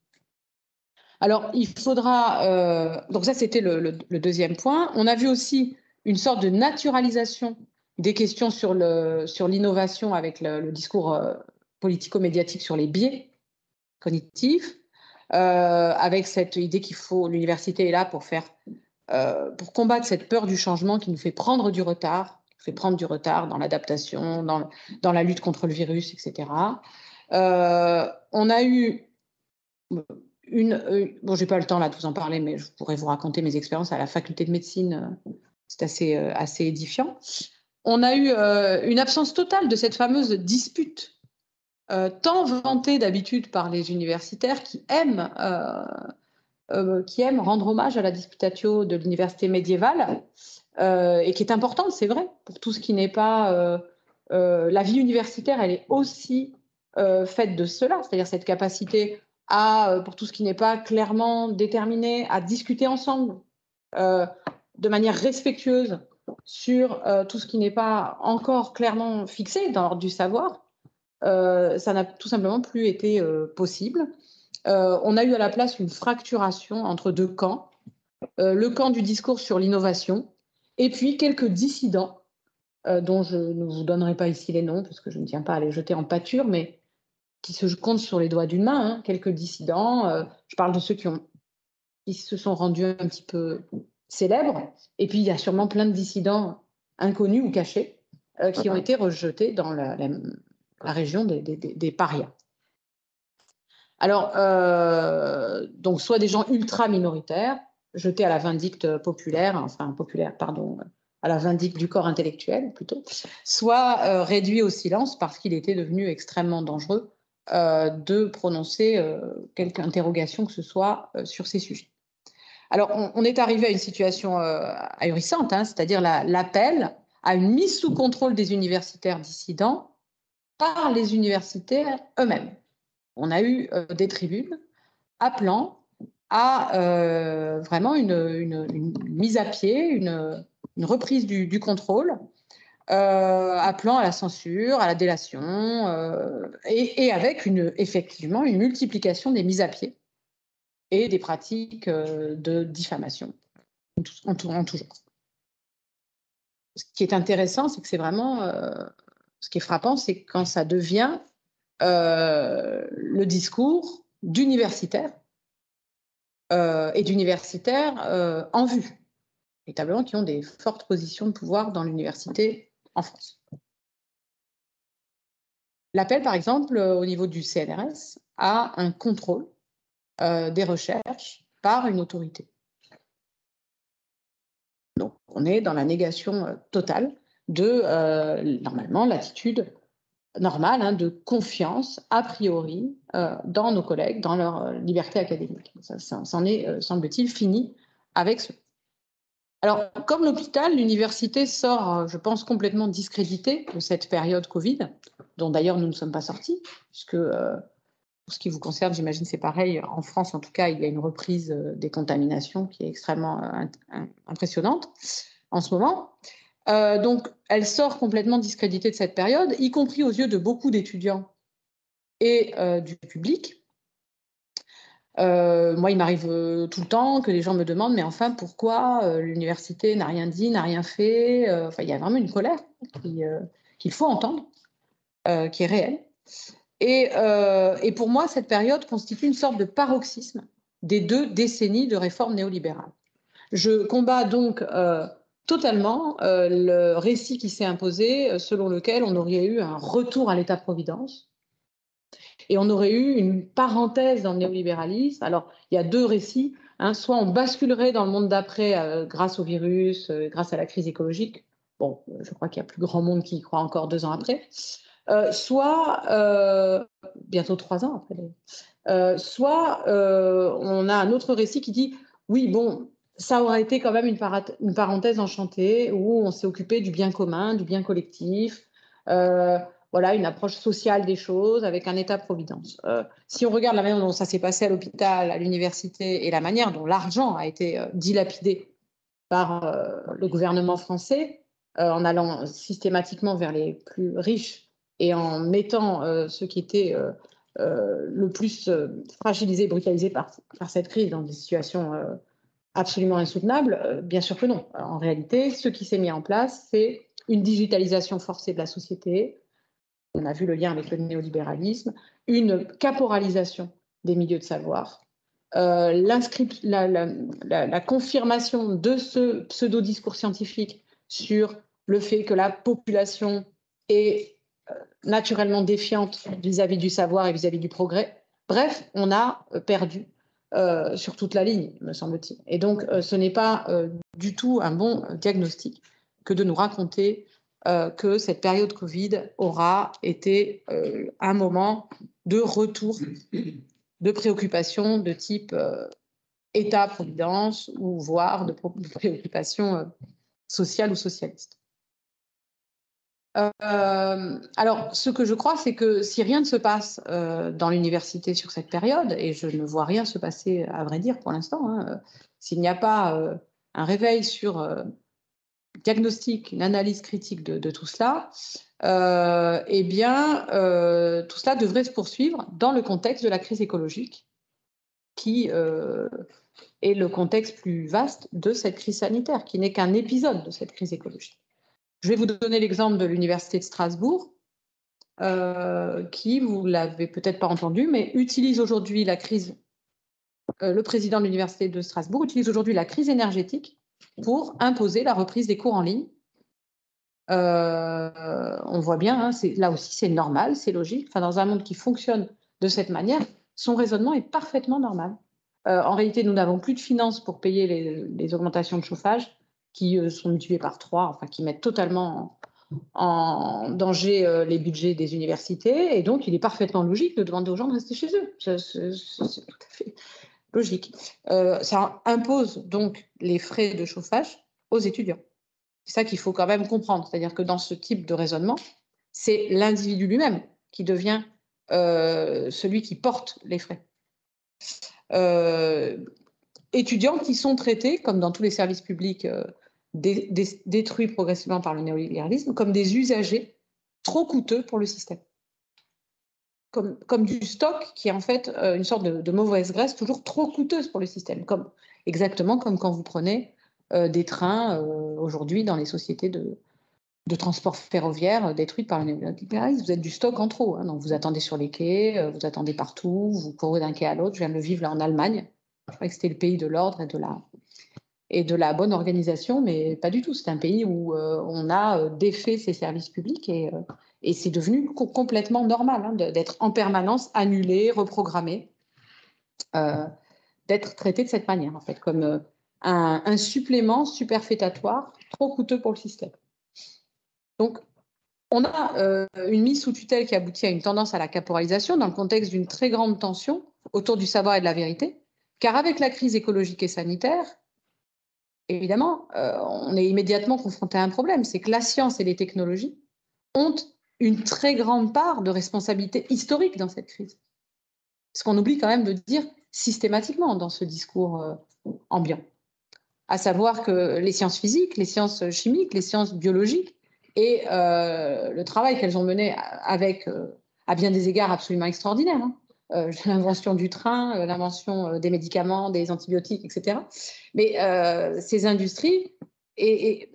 Alors, il faudra... donc ça, c'était le deuxième point. On a vu aussi une sorte de naturalisation des questions sur l'innovation avec le discours politico-médiatique sur les biais cognitifs, avec cette idée l'université est là pour combattre cette peur du changement qui nous fait prendre du retard, dans l'adaptation, dans la lutte contre le virus, etc. On a eu bon, j'ai pas le temps là de vous en parler, mais je pourrais vous raconter mes expériences à la faculté de médecine. C'est assez édifiant. On a eu une absence totale de cette fameuse dispute tant vanté d'habitude par les universitaires qui aiment rendre hommage à la disputatio de l'université médiévale, et qui est importante, c'est vrai, pour tout ce qui n'est pas... la vie universitaire, elle est aussi faite de cela, c'est-à-dire cette capacité pour tout ce qui n'est pas clairement déterminé, à discuter ensemble de manière respectueuse sur tout ce qui n'est pas encore clairement fixé dans l'ordre du savoir. Ça n'a tout simplement plus été possible. On a eu à la place une fracturation entre deux camps, le camp du discours sur l'innovation et puis quelques dissidents dont je ne vous donnerai pas ici les noms parce que je ne tiens pas à les jeter en pâture, mais qui se comptent sur les doigts d'une main, hein, quelques dissidents. Je parle de ceux qui se sont rendus un petit peu célèbres. Et puis, il y a sûrement plein de dissidents inconnus ou cachés qui ont été rejetés dans la région des parias. Alors, donc, soit des gens ultra minoritaires, jetés à la vindicte populaire, à la vindicte du corps intellectuel plutôt, soit réduits au silence parce qu'il était devenu extrêmement dangereux de prononcer quelque interrogation que ce soit sur ces sujets. Alors, on est arrivé à une situation ahurissante, hein, c'est-à-dire l'appel à une mise sous contrôle des universitaires dissidents par les universitaires eux-mêmes. On a eu des tribunes appelant à vraiment une mise à pied, une reprise du contrôle, appelant à la censure, à la délation, et avec effectivement une multiplication des mises à pied et des pratiques de diffamation en tout genre. Ce qui est intéressant, c'est que c'est vraiment... ce qui est frappant, c'est quand ça devient le discours d'universitaires et d'universitaires en vue, véritablement qui ont des fortes positions de pouvoir dans l'université en France. L'appel, par exemple, au niveau du CNRS, à un contrôle des recherches par une autorité. Donc, on est dans la négation totale de, normalement, l'attitude normale hein, de confiance, a priori, dans nos collègues, dans leur liberté académique. Ça en est, semble-t-il, fini avec ce. Alors, comme l'hôpital, l'université sort, je pense, complètement discréditée de cette période Covid, dont d'ailleurs nous ne sommes pas sortis, puisque pour ce qui vous concerne, j'imagine c'est pareil, en France en tout cas, il y a une reprise des contaminations qui est extrêmement impressionnante en ce moment. Donc, elle sort complètement discréditée de cette période, y compris aux yeux de beaucoup d'étudiants et du public. Moi, il m'arrive tout le temps que les gens me demandent, mais enfin, pourquoi l'université n'a rien dit, n'a rien fait Enfin, il y a vraiment une colère qu'il faut entendre, qui est réelle. Et pour moi, cette période constitue une sorte de paroxysme des 2 décennies de réformes néolibérales. Je combats donc totalement le récit qui s'est imposé selon lequel on aurait eu un retour à l'État-providence et on aurait eu une parenthèse dans le néolibéralisme. Alors, il y a 2 récits. Hein, soit on basculerait dans le monde d'après grâce au virus, grâce à la crise écologique. Bon, je crois qu'il y a plus grand monde qui y croit encore 2 ans après. Soit, bientôt 3 ans après, soit on a un autre récit qui dit oui, bon, ça aurait été quand même une parenthèse enchantée où on s'est occupé du bien commun, du bien collectif, voilà, une approche sociale des choses avec un État-providence. Si on regarde la manière dont ça s'est passé à l'hôpital, à l'université et la manière dont l'argent a été dilapidé par le gouvernement français, en allant systématiquement vers les plus riches et en mettant ceux qui étaient le plus fragilisés, brutalisés par cette crise dans des situations absolument insoutenables, bien sûr que non. En réalité, ce qui s'est mis en place, c'est une digitalisation forcée de la société. On a vu le lien avec le néolibéralisme, une caporalisation des milieux de savoir, la confirmation de ce pseudo-discours scientifique sur le fait que la population est naturellement défiante vis-à-vis du savoir et vis-à-vis du progrès. Bref, on a perdu sur toute la ligne, me semble-t-il. Et donc, ce n'est pas du tout un bon diagnostic que de nous raconter que cette période Covid aura été un moment de retour de préoccupations de type État-providence ou voire de préoccupations sociales ou socialistes. Alors, ce que je crois, c'est que si rien ne se passe dans l'université sur cette période, et je ne vois rien se passer, à vrai dire, pour l'instant, hein, s'il n'y a pas un réveil sur diagnostic, une analyse critique de tout cela, eh bien, tout cela devrait se poursuivre dans le contexte de la crise écologique, qui est le contexte plus vaste de cette crise sanitaire, qui n'est qu'un épisode de cette crise écologique. Je vais vous donner l'exemple de l'Université de Strasbourg, qui, vous ne l'avez peut-être pas entendu, mais utilise aujourd'hui la crise, le président de l'Université de Strasbourg utilise aujourd'hui la crise énergétique pour imposer la reprise des cours en ligne. On voit bien, hein, là aussi c'est normal, c'est logique. Enfin, dans un monde qui fonctionne de cette manière, son raisonnement est parfaitement normal. En réalité, nous n'avons plus de finances pour payer les augmentations de chauffage qui sont multipliées par 3, enfin qui mettent totalement en danger les budgets des universités. Et donc, il est parfaitement logique de demander aux gens de rester chez eux. C'est tout à fait logique. Ça impose donc les frais de chauffage aux étudiants. C'est ça qu'il faut quand même comprendre. C'est-à-dire que dans ce type de raisonnement, c'est l'individu lui-même qui devient celui qui porte les frais. Étudiants qui sont traités, comme dans tous les services publics détruits progressivement par le néolibéralisme, comme des usagers trop coûteux pour le système. Comme du stock qui est en fait une sorte de mauvaise graisse toujours trop coûteuse pour le système. Exactement comme quand vous prenez des trains aujourd'hui dans les sociétés de transport ferroviaire détruites par le néolibéralisme. Vous êtes du stock en trop, hein, donc vous attendez sur les quais, vous attendez partout, vous courez d'un quai à l'autre. Je viens de le vivre là en Allemagne. Je croyais que c'était le pays de l'ordre et de la bonne organisation, mais pas du tout. C'est un pays où on a défait ses services publics et c'est devenu complètement normal hein, d'être en permanence annulé, reprogrammé, d'être traité de cette manière, en fait, comme un supplément superfétatoire trop coûteux pour le système. Donc, on a une mise sous tutelle qui aboutit à une tendance à la caporalisation dans le contexte d'une très grande tension autour du savoir et de la vérité, car avec la crise écologique et sanitaire, évidemment, on est immédiatement confronté à un problème, c'est que la science et les technologies ont une très grande part de responsabilité historique dans cette crise. Ce qu'on oublie quand même de dire systématiquement dans ce discours ambiant, à savoir que les sciences physiques, les sciences chimiques, les sciences biologiques et le travail qu'elles ont mené avec, à bien des égards, absolument extraordinaire, hein, l'invention du train, l'invention des médicaments, des antibiotiques, etc. Mais ces industries, et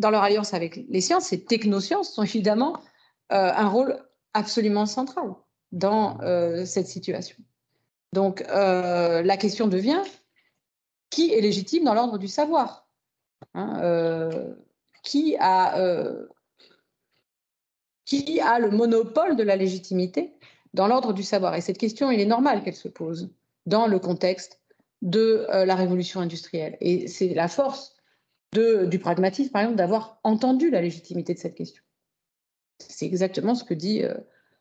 dans leur alliance avec les sciences, ces technosciences sont évidemment un rôle absolument central dans cette situation. Donc la question devient, qui est légitime dans l'ordre du savoir hein, qui a le monopole de la légitimité dans l'ordre du savoir? Et cette question, il est normal qu'elle se pose dans le contexte de la révolution industrielle. Et c'est la force du pragmatisme, par exemple, d'avoir entendu la légitimité de cette question. C'est exactement ce que dit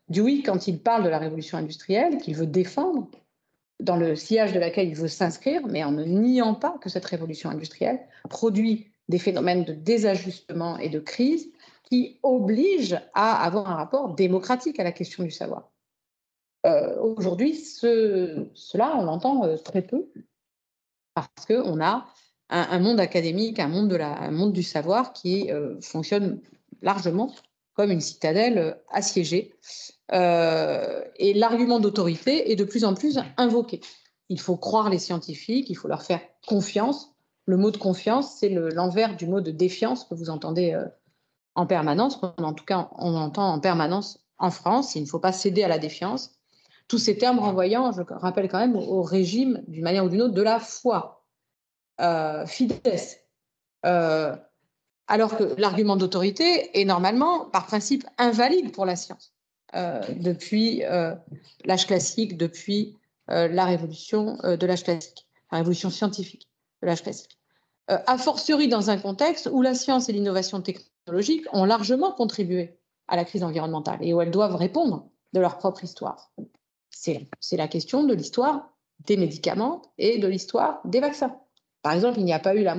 Dewey quand il parle de la révolution industrielle, qu'il veut défendre, dans le sillage de laquelle il veut s'inscrire, mais en ne niant pas que cette révolution industrielle produit des phénomènes de désajustement et de crise qui obligent à avoir un rapport démocratique à la question du savoir. Aujourd'hui, cela, on l'entend très peu, parce qu'on a un monde académique, un monde du savoir qui fonctionne largement comme une citadelle assiégée. Et l'argument d'autorité est de plus en plus invoqué. Il faut croire les scientifiques, il faut leur faire confiance. Le mot de confiance, c'est l'envers du mot de défiance que vous entendez en permanence. En tout cas, on entend en permanence en France. Il ne faut pas céder à la défiance. Tous ces termes renvoyant, je rappelle quand même, au régime, d'une manière ou d'une autre, de la foi. Fides. Alors que l'argument d'autorité est normalement, par principe, invalide pour la science. Depuis l'âge classique, depuis la révolution de l'âge classique, la révolution scientifique de l'âge classique. A fortiori dans un contexte où la science et l'innovation technologique technologiques ont largement contribué à la crise environnementale et où elles doivent répondre de leur propre histoire. C'est la question de l'histoire des médicaments et de l'histoire des vaccins. Par exemple, il n'y a pas eu le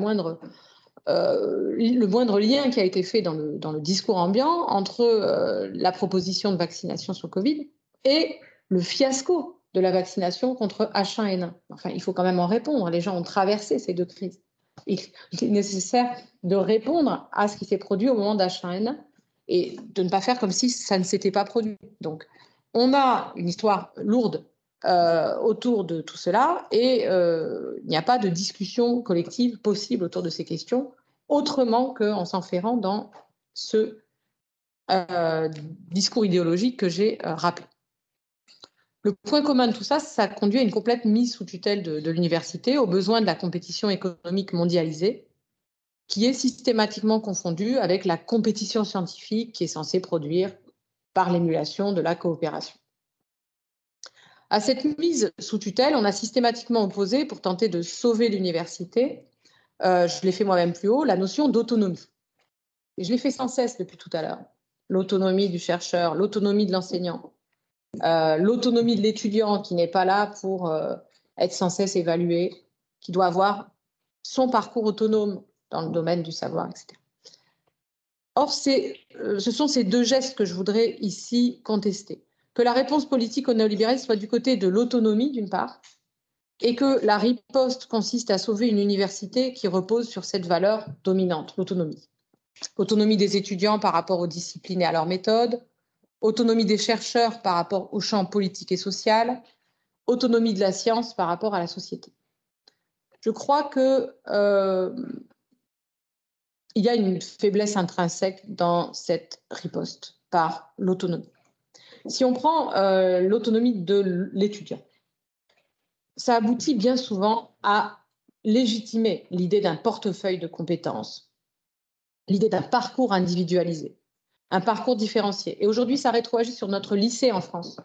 moindre lien qui a été fait dans le discours ambiant entre la proposition de vaccination sur Covid et le fiasco de la vaccination contre H1N1. Enfin, il faut quand même en répondre. Les gens ont traversé ces deux crises. Il est nécessaire de répondre à ce qui s'est produit au moment d'H1N1 et de ne pas faire comme si ça ne s'était pas produit. Donc, on a une histoire lourde autour de tout cela et il n'y a pas de discussion collective possible autour de ces questions autrement qu'en s'enferrant dans ce discours idéologique que j'ai rappelé. Le point commun de tout ça, ça conduit à une complète mise sous tutelle de l'université, aux besoins de la compétition économique mondialisée, qui est systématiquement confondue avec la compétition scientifique qui est censée produire par l'émulation de la coopération. À cette mise sous tutelle, on a systématiquement opposé, pour tenter de sauver l'université, je l'ai fait moi-même plus haut, la notion d'autonomie. Et je l'ai fait sans cesse depuis tout à l'heure. L'autonomie du chercheur, l'autonomie de l'enseignant, l'autonomie de l'étudiant qui n'est pas là pour être sans cesse évalué, qui doit avoir son parcours autonome dans le domaine du savoir, etc. Or, ce sont ces deux gestes que je voudrais ici contester. Que la réponse politique au néolibéralisme soit du côté de l'autonomie, d'une part, et que la riposte consiste à sauver une université qui repose sur cette valeur dominante, l'autonomie. Autonomie des étudiants par rapport aux disciplines et à leurs méthodes, autonomie des chercheurs par rapport au champ politique et social, autonomie de la science par rapport à la société. Je crois que il y a une faiblesse intrinsèque dans cette riposte par l'autonomie. Si on prend l'autonomie de l'étudiant, ça aboutit bien souvent à légitimer l'idée d'un portefeuille de compétences, l'idée d'un parcours individualisé, un parcours différencié. Et aujourd'hui, ça rétroagit sur notre lycée en France,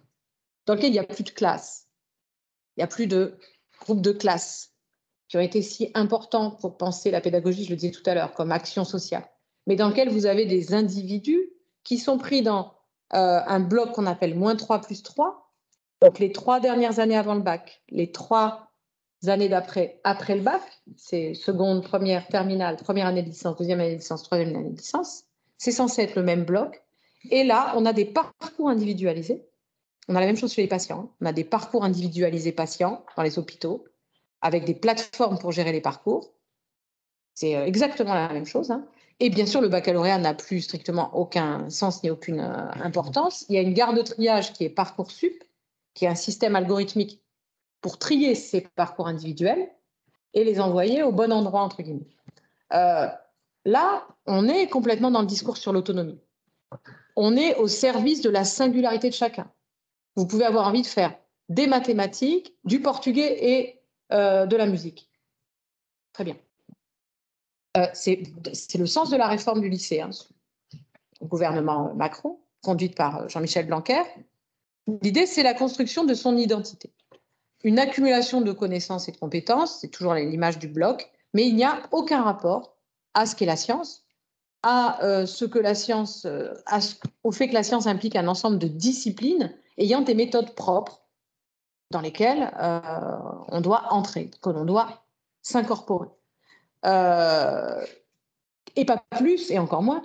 dans lequel il n'y a plus de classes, il n'y a plus de groupes de classe qui ont été si importants pour penser la pédagogie, je le disais tout à l'heure, comme action sociale, mais dans lequel vous avez des individus qui sont pris dans un bloc qu'on appelle -3+3, donc les 3 dernières années avant le bac, les 3 années d'après, après le bac, c'est seconde, première, terminale, première année de licence, deuxième année de licence, troisième année de licence, c'est censé être le même bloc. Et là, on a des parcours individualisés. On a la même chose chez les patients. On a des parcours individualisés patients dans les hôpitaux, avec des plateformes pour gérer les parcours. C'est exactement la même chose. Et bien sûr, le baccalauréat n'a plus strictement aucun sens ni aucune importance. Il y a une gare de triage qui est Parcoursup, qui est un système algorithmique pour trier ces parcours individuels et les envoyer au bon endroit, entre guillemets. Là, on est complètement dans le discours sur l'autonomie. On est au service de la singularité de chacun. Vous pouvez avoir envie de faire des mathématiques, du portugais et de la musique. Très bien. C'est le sens de la réforme du lycée, au gouvernement Macron, conduite par Jean-Michel Blanquer. L'idée, c'est la construction de son identité. Une accumulation de connaissances et de compétences, c'est toujours l'image du bloc, mais il n'y a aucun rapport à ce qu'est la science, à ce que la science, au fait que la science implique un ensemble de disciplines ayant des méthodes propres dans lesquelles on doit entrer, que l'on doit s'incorporer. Et pas plus, et encore moins,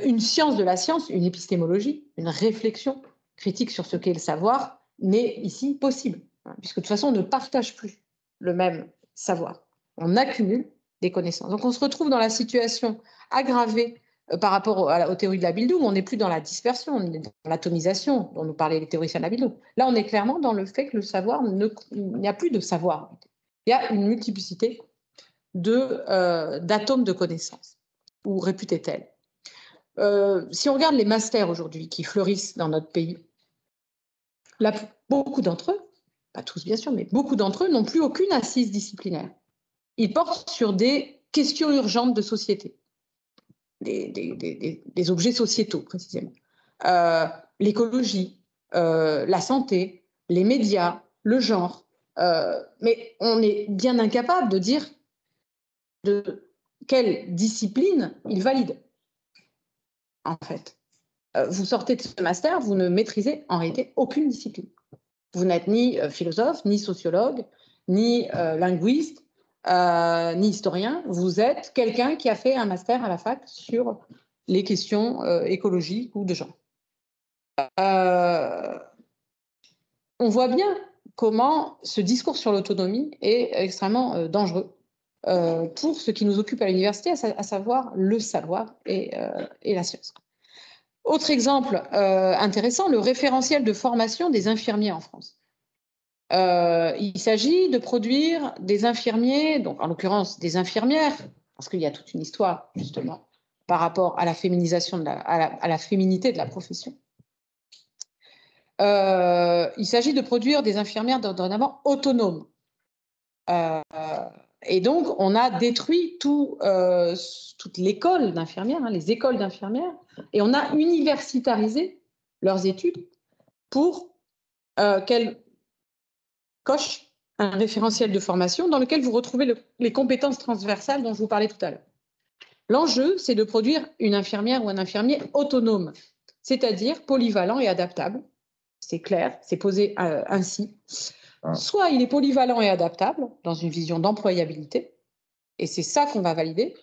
une science de la science, une épistémologie, une réflexion critique sur ce qu'est le savoir n'est ici possible, puisque de toute façon, on ne partage plus le même savoir. On accumule des connaissances. Donc, on se retrouve dans la situation aggravée par rapport aux théories de la Bildung, où on n'est plus dans la dispersion, on est dans l'atomisation dont nous parlaient les théoriciens de la Bildung. Là, on est clairement dans le fait que le savoir, il n'y a plus de savoir. Il y a une multiplicité d'atomes de connaissances, ou réputées telles. Si on regarde les masters aujourd'hui qui fleurissent dans notre pays, beaucoup d'entre eux, pas tous bien sûr, mais beaucoup d'entre eux n'ont plus aucune assise disciplinaire. Ils portent sur des questions urgentes de société, des objets sociétaux précisément. L'écologie, la santé, les médias, le genre. Mais on est bien incapable de dire de quelle discipline ils valident. en fait. Vous sortez de ce master, vous ne maîtrisez en réalité aucune discipline. Vous n'êtes ni philosophe, ni sociologue, ni linguiste, ni historien. Vous êtes quelqu'un qui a fait un master à la fac sur les questions écologiques ou de genre. On voit bien comment ce discours sur l'autonomie est extrêmement dangereux pour ce qui nous occupe à l'université, à savoir le savoir et la science. Autre exemple intéressant, le référentiel de formation des infirmiers en France. Il s'agit de produire des infirmiers, donc en l'occurrence des infirmières, parce qu'il y a toute une histoire justement par rapport à la féminisation, à la féminité de la profession. Il s'agit de produire des infirmières dorénavant autonomes. Et donc, on a détruit toute l'école d'infirmières, les écoles d'infirmières, et on a universitarisé leurs études pour qu'elles cochent un référentiel de formation dans lequel vous retrouvez les compétences transversales dont je vous parlais tout à l'heure. L'enjeu, c'est de produire une infirmière ou un infirmier autonome, c'est-à-dire polyvalent et adaptable. C'est clair, c'est posé ainsi. Soit il est polyvalent et adaptable dans une vision d'employabilité, et c'est ça qu'on va valider.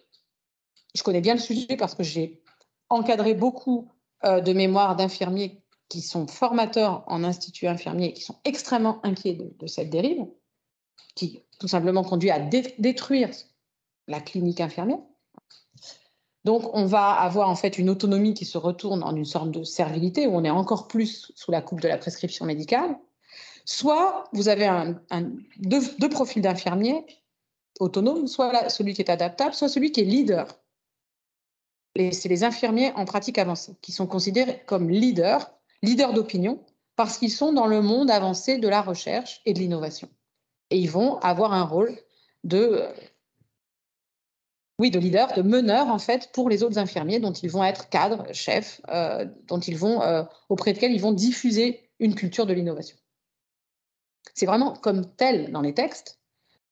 Je connais bien le sujet parce que j'ai encadré beaucoup de mémoires d'infirmiers qui sont formateurs en institut infirmier et qui sont extrêmement inquiets de cette dérive, qui tout simplement conduit à détruire la clinique infirmière. Donc, on va avoir en fait une autonomie qui se retourne en une sorte de servilité où on est encore plus sous la coupe de la prescription médicale. Soit vous avez deux profils d'infirmiers autonomes, soit celui qui est adaptable, soit celui qui est leader. C'est les infirmiers en pratique avancée qui sont considérés comme leaders d'opinion, parce qu'ils sont dans le monde avancé de la recherche et de l'innovation. Et ils vont avoir un rôle de leader, de meneur en fait pour les autres infirmiers dont ils vont être cadres, chefs, auprès desquels ils vont diffuser une culture de l'innovation. C'est vraiment comme tel dans les textes.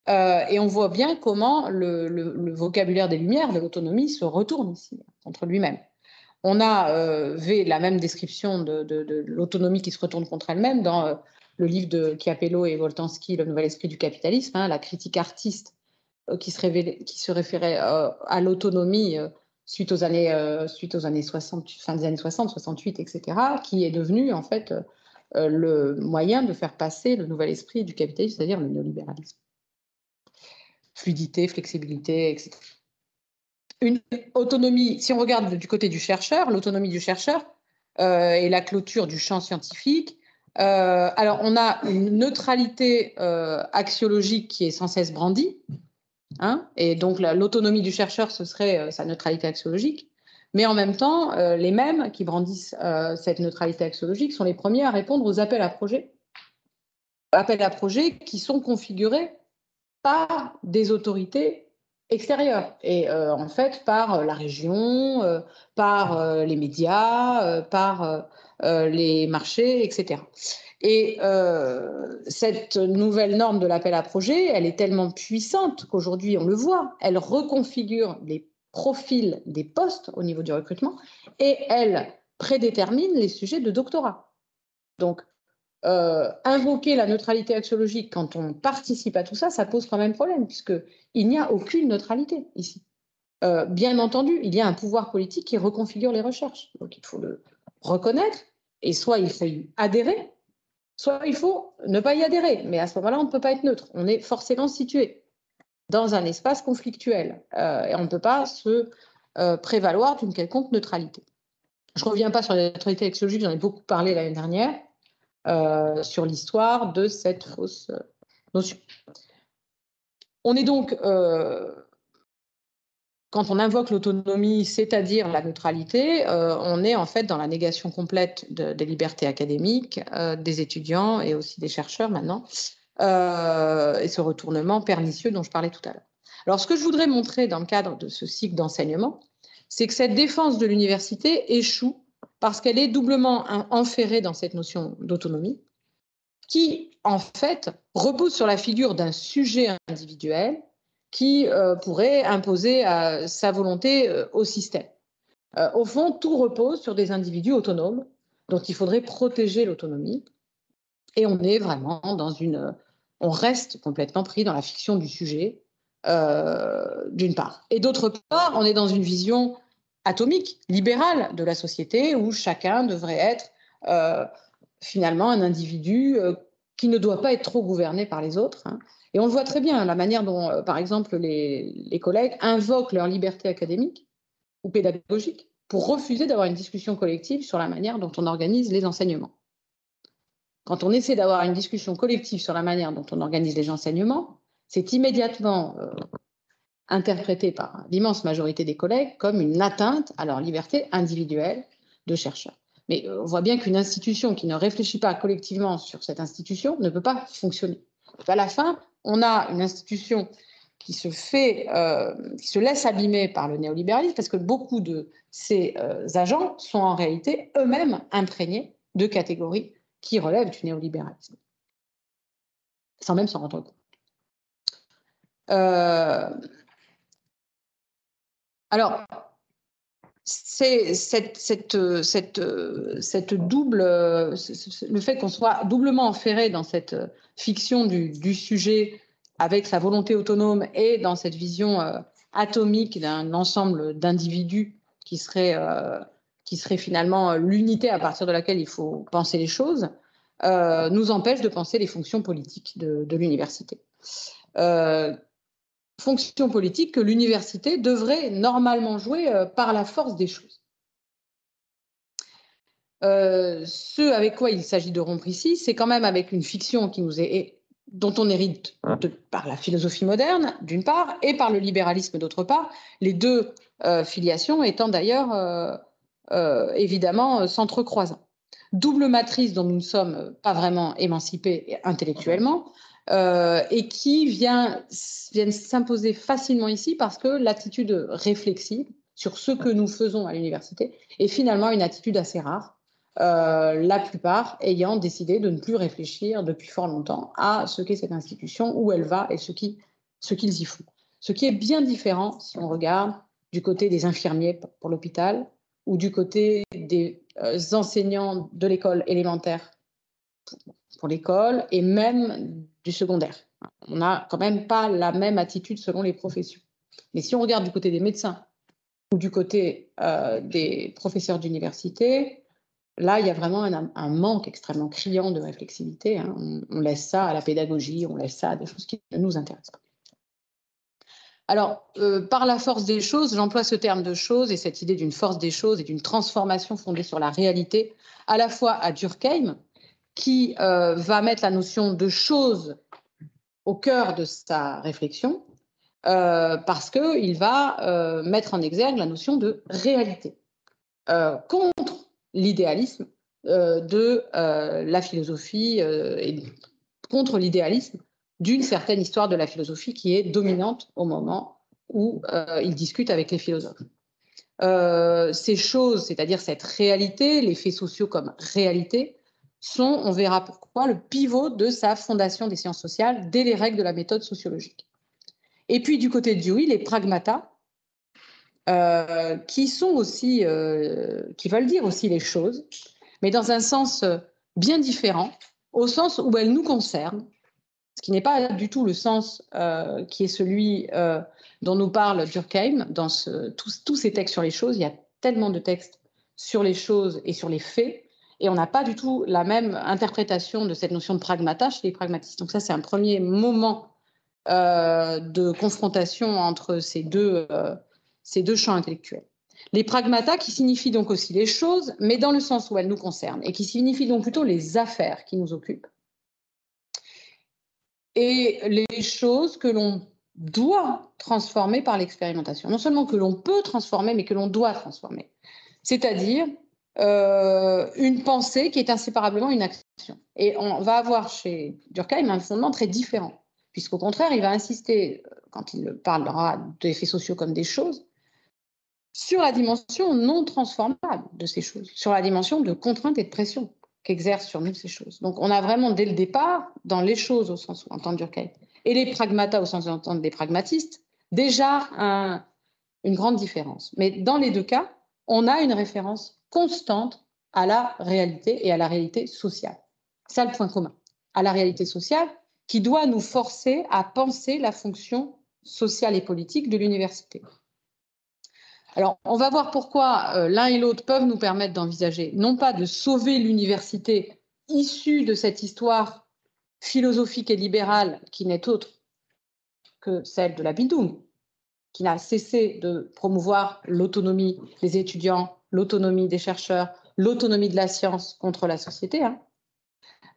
Et on voit bien comment le vocabulaire des Lumières, de l'autonomie, se retourne ici contre lui-même. On a vu la même description de l'autonomie qui se retourne contre elle-même dans le livre de Chiapello et Boltanski, Le nouvel esprit du capitalisme, la critique artiste qui se référait à l'autonomie suite aux années 60, fin des années 60, 68, etc., qui est devenue en fait le moyen de faire passer le nouvel esprit du capitalisme, c'est-à-dire le néolibéralisme. Fluidité, flexibilité, etc. Une autonomie, si on regarde du côté du chercheur, l'autonomie du chercheur et la clôture du champ scientifique, alors on a une neutralité axiologique qui est sans cesse brandie, et donc l'autonomie du chercheur, ce serait sa neutralité axiologique, mais en même temps, les mêmes qui brandissent cette neutralité axiologique sont les premiers à répondre aux appels à projets qui sont configurés par des autorités extérieures et en fait par la région, par les médias, par les marchés, etc. Et cette nouvelle norme de l'appel à projet, elle est tellement puissante qu'aujourd'hui, on le voit, elle reconfigure les profils des postes au niveau du recrutement et elle prédétermine les sujets de doctorat. Donc, invoquer la neutralité axiologique quand on participe à tout ça, ça pose quand même problème, puisqu'il n'y a aucune neutralité ici. Bien entendu, il y a un pouvoir politique qui reconfigure les recherches. Donc il faut le reconnaître, et soit il faut y adhérer, soit il faut ne pas y adhérer. Mais à ce moment-là, on ne peut pas être neutre. On est forcément situé dans un espace conflictuel, et on ne peut pas se prévaloir d'une quelconque neutralité. Je ne reviens pas sur la neutralité axiologique, j'en ai beaucoup parlé l'année dernière. Sur l'histoire de cette fausse notion. On est donc, quand on invoque l'autonomie, c'est-à-dire la neutralité, on est en fait dans la négation complète des libertés académiques, des étudiants et aussi des chercheurs maintenant, et ce retournement pernicieux dont je parlais tout à l'heure. Alors, ce que je voudrais montrer dans le cadre de ce cycle d'enseignement, c'est que cette défense de l'université échoue parce qu'elle est doublement enferrée dans cette notion d'autonomie, qui, en fait, repose sur la figure d'un sujet individuel qui pourrait imposer sa volonté au système. Au fond, tout repose sur des individus autonomes dont il faudrait protéger l'autonomie. Et on est vraiment on reste complètement pris dans la fiction du sujet, d'une part. Et d'autre part, on est dans une vision atomique, libérale de la société, où chacun devrait être finalement un individu qui ne doit pas être trop gouverné par les autres. Hein. Et on le voit très bien, la manière dont, par exemple, les collègues invoquent leur liberté académique ou pédagogique pour refuser d'avoir une discussion collective sur la manière dont on organise les enseignements. Quand on essaie d'avoir une discussion collective sur la manière dont on organise les enseignements, c'est immédiatement interprété par l'immense majorité des collègues comme une atteinte à leur liberté individuelle de chercheurs. Mais on voit bien qu'une institution qui ne réfléchit pas collectivement sur cette institution ne peut pas fonctionner. À la fin, on a une institution qui se laisse abîmer par le néolibéralisme parce que beaucoup de ces agents sont en réalité eux-mêmes imprégnés de catégories qui relèvent du néolibéralisme, sans même s'en rendre compte. Alors, c'est le fait qu'on soit doublement enferré dans cette fiction du sujet avec sa volonté autonome et dans cette vision atomique d'un ensemble d'individus qui serait finalement l'unité à partir de laquelle il faut penser les choses, nous empêche de penser les fonctions politiques de l'université. Fonction politique que l'université devrait normalement jouer par la force des choses. Ce avec quoi il s'agit de rompre ici, c'est quand même avec une fiction dont on hérite par la philosophie moderne, d'une part, et par le libéralisme, d'autre part, les deux filiations étant d'ailleurs évidemment s'entrecroisant. Double matrice dont nous ne sommes pas vraiment émancipés intellectuellement, et qui viennent s'imposer facilement ici parce que l'attitude réflexive sur ce que nous faisons à l'université est finalement une attitude assez rare, la plupart ayant décidé de ne plus réfléchir depuis fort longtemps à ce qu'est cette institution, où elle va et ce qu'ils y font. Ce qui est bien différent si on regarde du côté des infirmiers pour l'hôpital ou du côté des enseignants de l'école élémentaire pour l'école et même du secondaire. On n'a quand même pas la même attitude selon les professions. Mais si on regarde du côté des médecins ou du côté des professeurs d'université, là, il y a vraiment un manque extrêmement criant de réflexivité. Hein. On laisse ça à la pédagogie, on laisse ça à des choses qui ne nous intéressent pas. Alors, par la force des choses, j'emploie ce terme de choses et cette idée d'une force des choses et d'une transformation fondée sur la réalité, à la fois à Durkheim, qui va mettre la notion de chose au cœur de sa réflexion, parce qu'il va mettre en exergue la notion de réalité, contre l'idéalisme de la philosophie et contre l'idéalisme d'une certaine histoire de la philosophie qui est dominante au moment où il discute avec les philosophes. Ces choses, c'est-à-dire cette réalité, les faits sociaux comme réalité, sont, on verra pourquoi, le pivot de sa fondation des sciences sociales dès les règles de la méthode sociologique. Et puis du côté de Dewey, les pragmata, qui sont aussi, qui veulent dire aussi les choses, mais dans un sens bien différent, au sens où elles nous concernent, ce qui n'est pas du tout le sens qui est celui dont nous parle Durkheim dans tous ces textes sur les choses. Il y a tellement de textes sur les choses et sur les faits, et on n'a pas du tout la même interprétation de cette notion de pragmata chez les pragmatistes. Donc ça, c'est un premier moment de confrontation entre ces deux champs intellectuels. Les pragmata qui signifient donc aussi les choses, mais dans le sens où elles nous concernent, et qui signifient donc plutôt les affaires qui nous occupent. Et les choses que l'on doit transformer par l'expérimentation. Non seulement que l'on peut transformer, mais que l'on doit transformer. C'est-à-dire une pensée qui est inséparablement une action. Et on va avoir chez Durkheim un fondement très différent, puisqu'au contraire, il va insister, quand il parlera des faits sociaux comme des choses, sur la dimension non transformable de ces choses, sur la dimension de contrainte et de pression qu'exercent sur nous ces choses. Donc on a vraiment dès le départ, dans les choses au sens où entend Durkheim, et les pragmata au sens où entendent des pragmatistes, déjà une grande différence. Mais dans les deux cas, on a une référence constante à la réalité et à la réalité sociale. C'est ça le point commun, à la réalité sociale qui doit nous forcer à penser la fonction sociale et politique de l'université. Alors, on va voir pourquoi l'un et l'autre peuvent nous permettre d'envisager, non pas de sauver l'université issue de cette histoire philosophique et libérale qui n'est autre que celle de la Bildung, qui n'a cessé de promouvoir l'autonomie des étudiants, l'autonomie des chercheurs, l'autonomie de la science contre la société.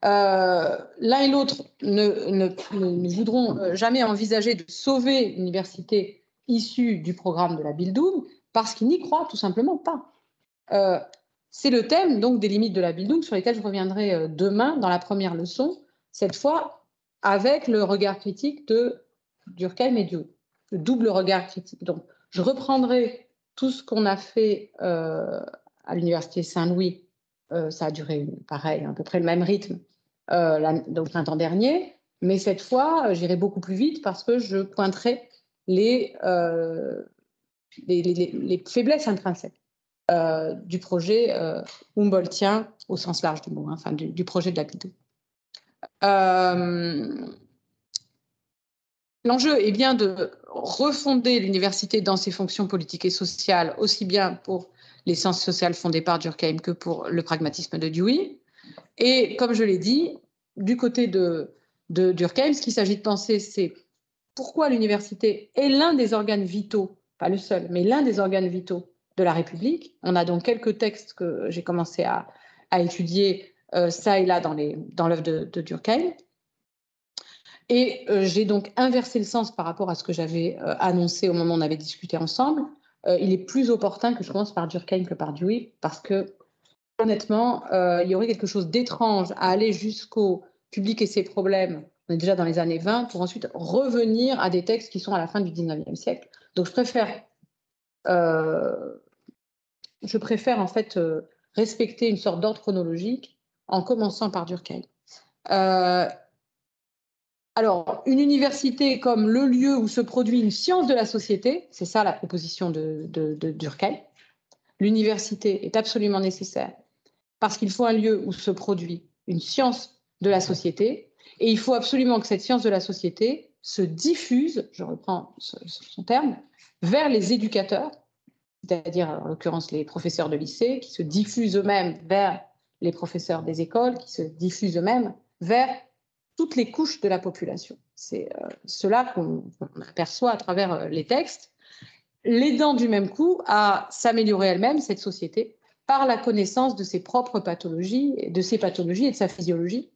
L'un et l'autre ne voudront jamais envisager de sauver l'université issue du programme de la Bildung parce qu'ils n'y croient tout simplement pas. C'est le thème donc des limites de la Bildung sur lesquelles je reviendrai demain dans la première leçon, cette fois avec le regard critique de Durkheim et Dewey, le double regard critique. Donc, je reprendrai tout ce qu'on a fait à l'université Saint-Louis. Ça a duré pareil, à peu près le même rythme au printemps dernier, mais cette fois, j'irai beaucoup plus vite parce que je pointerai les faiblesses intrinsèques du projet humboldtien au sens large du mot, enfin du projet de la Bildung. L'enjeu est bien de refonder l'université dans ses fonctions politiques et sociales, aussi bien pour les sciences sociales fondées par Durkheim que pour le pragmatisme de Dewey. Et comme je l'ai dit, du côté de Durkheim, ce qu'il s'agit de penser, c'est pourquoi l'université est l'un des organes vitaux, pas le seul, mais l'un des organes vitaux de la République. On a donc quelques textes que j'ai commencé à étudier ça et là dans l'œuvre de Durkheim. Et j'ai donc inversé le sens par rapport à ce que j'avais annoncé au moment où on avait discuté ensemble. Il est plus opportun que je commence par Durkheim que par Dewey, parce que honnêtement, il y aurait quelque chose d'étrange à aller jusqu'au public et ses problèmes, on est déjà dans les années 20, pour ensuite revenir à des textes qui sont à la fin du 19e siècle. Donc je préfère en fait respecter une sorte d'ordre chronologique en commençant par Durkheim. Alors, une université comme le lieu où se produit une science de la société, c'est ça la proposition de Durkheim. L'université est absolument nécessaire parce qu'il faut un lieu où se produit une science de la société et il faut absolument que cette science de la société se diffuse, je reprends son terme, vers les éducateurs, c'est-à-dire en l'occurrence les professeurs de lycée, qui se diffusent eux-mêmes vers les professeurs des écoles, qui se diffusent eux-mêmes vers toutes les couches de la population. C'est cela qu'on aperçoit à travers les textes, l'aidant du même coup à s'améliorer elle-même, cette société, par la connaissance de ses propres pathologies, de ses pathologies et de sa physiologie,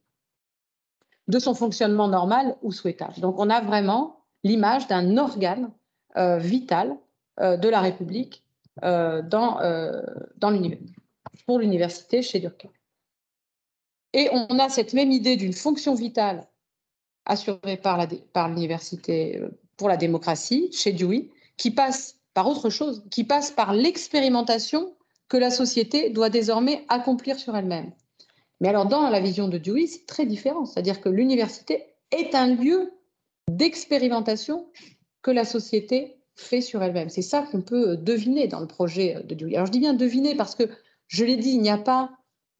de son fonctionnement normal ou souhaitable. Donc on a vraiment l'image d'un organe vital de la République pour l'université chez Durkheim. Et on a cette même idée d'une fonction vitale assurée par l'université pour la démocratie, chez Dewey, qui passe par autre chose, qui passe par l'expérimentation que la société doit désormais accomplir sur elle-même. Mais alors, dans la vision de Dewey, c'est très différent. C'est-à-dire que l'université est un lieu d'expérimentation que la société fait sur elle-même. C'est ça qu'on peut deviner dans le projet de Dewey. Alors, je dis bien deviner parce que, je l'ai dit, il n'y a pas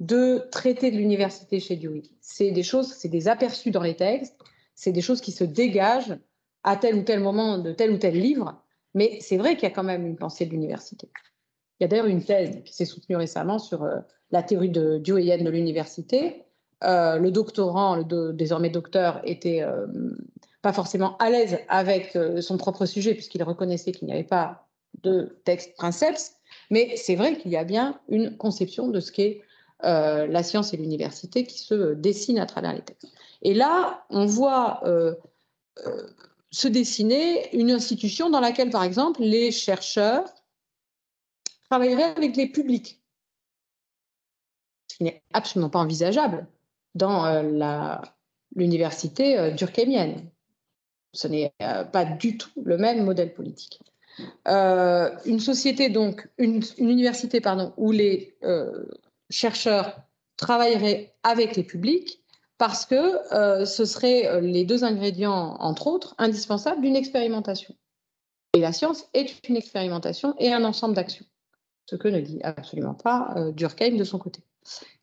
de traité de l'université chez Dewey. C'est des choses, c'est des aperçus dans les textes, c'est des choses qui se dégagent à tel ou tel moment de tel ou tel livre, mais c'est vrai qu'il y a quand même une pensée de l'université. Il y a d'ailleurs une thèse qui s'est soutenue récemment sur la théorie deweyenne de l'université. Le doctorant, désormais docteur, était pas forcément à l'aise avec son propre sujet puisqu'il reconnaissait qu'il n'y avait pas de texte princeps, mais c'est vrai qu'il y a bien une conception de ce qu'est la science et l'université qui se dessine à travers les textes. Et là, on voit se dessiner une institution dans laquelle, par exemple, les chercheurs travailleraient avec les publics, ce qui n'est absolument pas envisageable dans l'université durkheimienne. Ce n'est pas du tout le même modèle politique. Une société, donc, une université, pardon, où les chercheurs travailleraient avec les publics parce que ce seraient les deux ingrédients, entre autres, indispensables d'une expérimentation. Et la science est une expérimentation et un ensemble d'actions. ce que ne dit absolument pas Durkheim de son côté,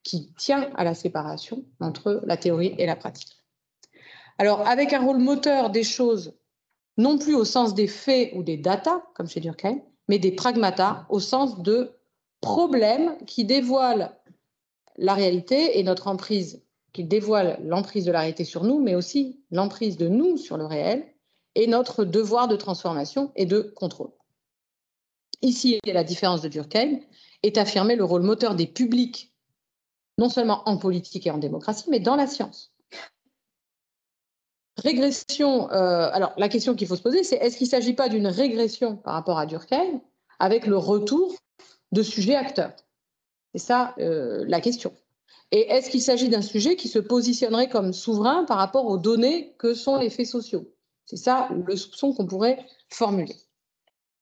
qui tient à la séparation entre la théorie et la pratique. Alors, avec un rôle moteur des choses, non plus au sens des faits ou des data, comme chez Durkheim, mais des pragmata, au sens de problèmes qui dévoilent la réalité et notre emprise, qui dévoilent l'emprise de la réalité sur nous, mais aussi l'emprise de nous sur le réel, et notre devoir de transformation et de contrôle. Ici, la différence de Durkheim est affirmer le rôle moteur des publics, non seulement en politique et en démocratie, mais dans la science. Régression, alors la question qu'il faut se poser, c'est est-ce qu'il ne s'agit pas d'une régression par rapport à Durkheim avec le retour de sujets acteurs? C'est ça la question. Et est-ce qu'il s'agit d'un sujet qui se positionnerait comme souverain par rapport aux données que sont les faits sociaux? C'est ça le soupçon qu'on pourrait formuler.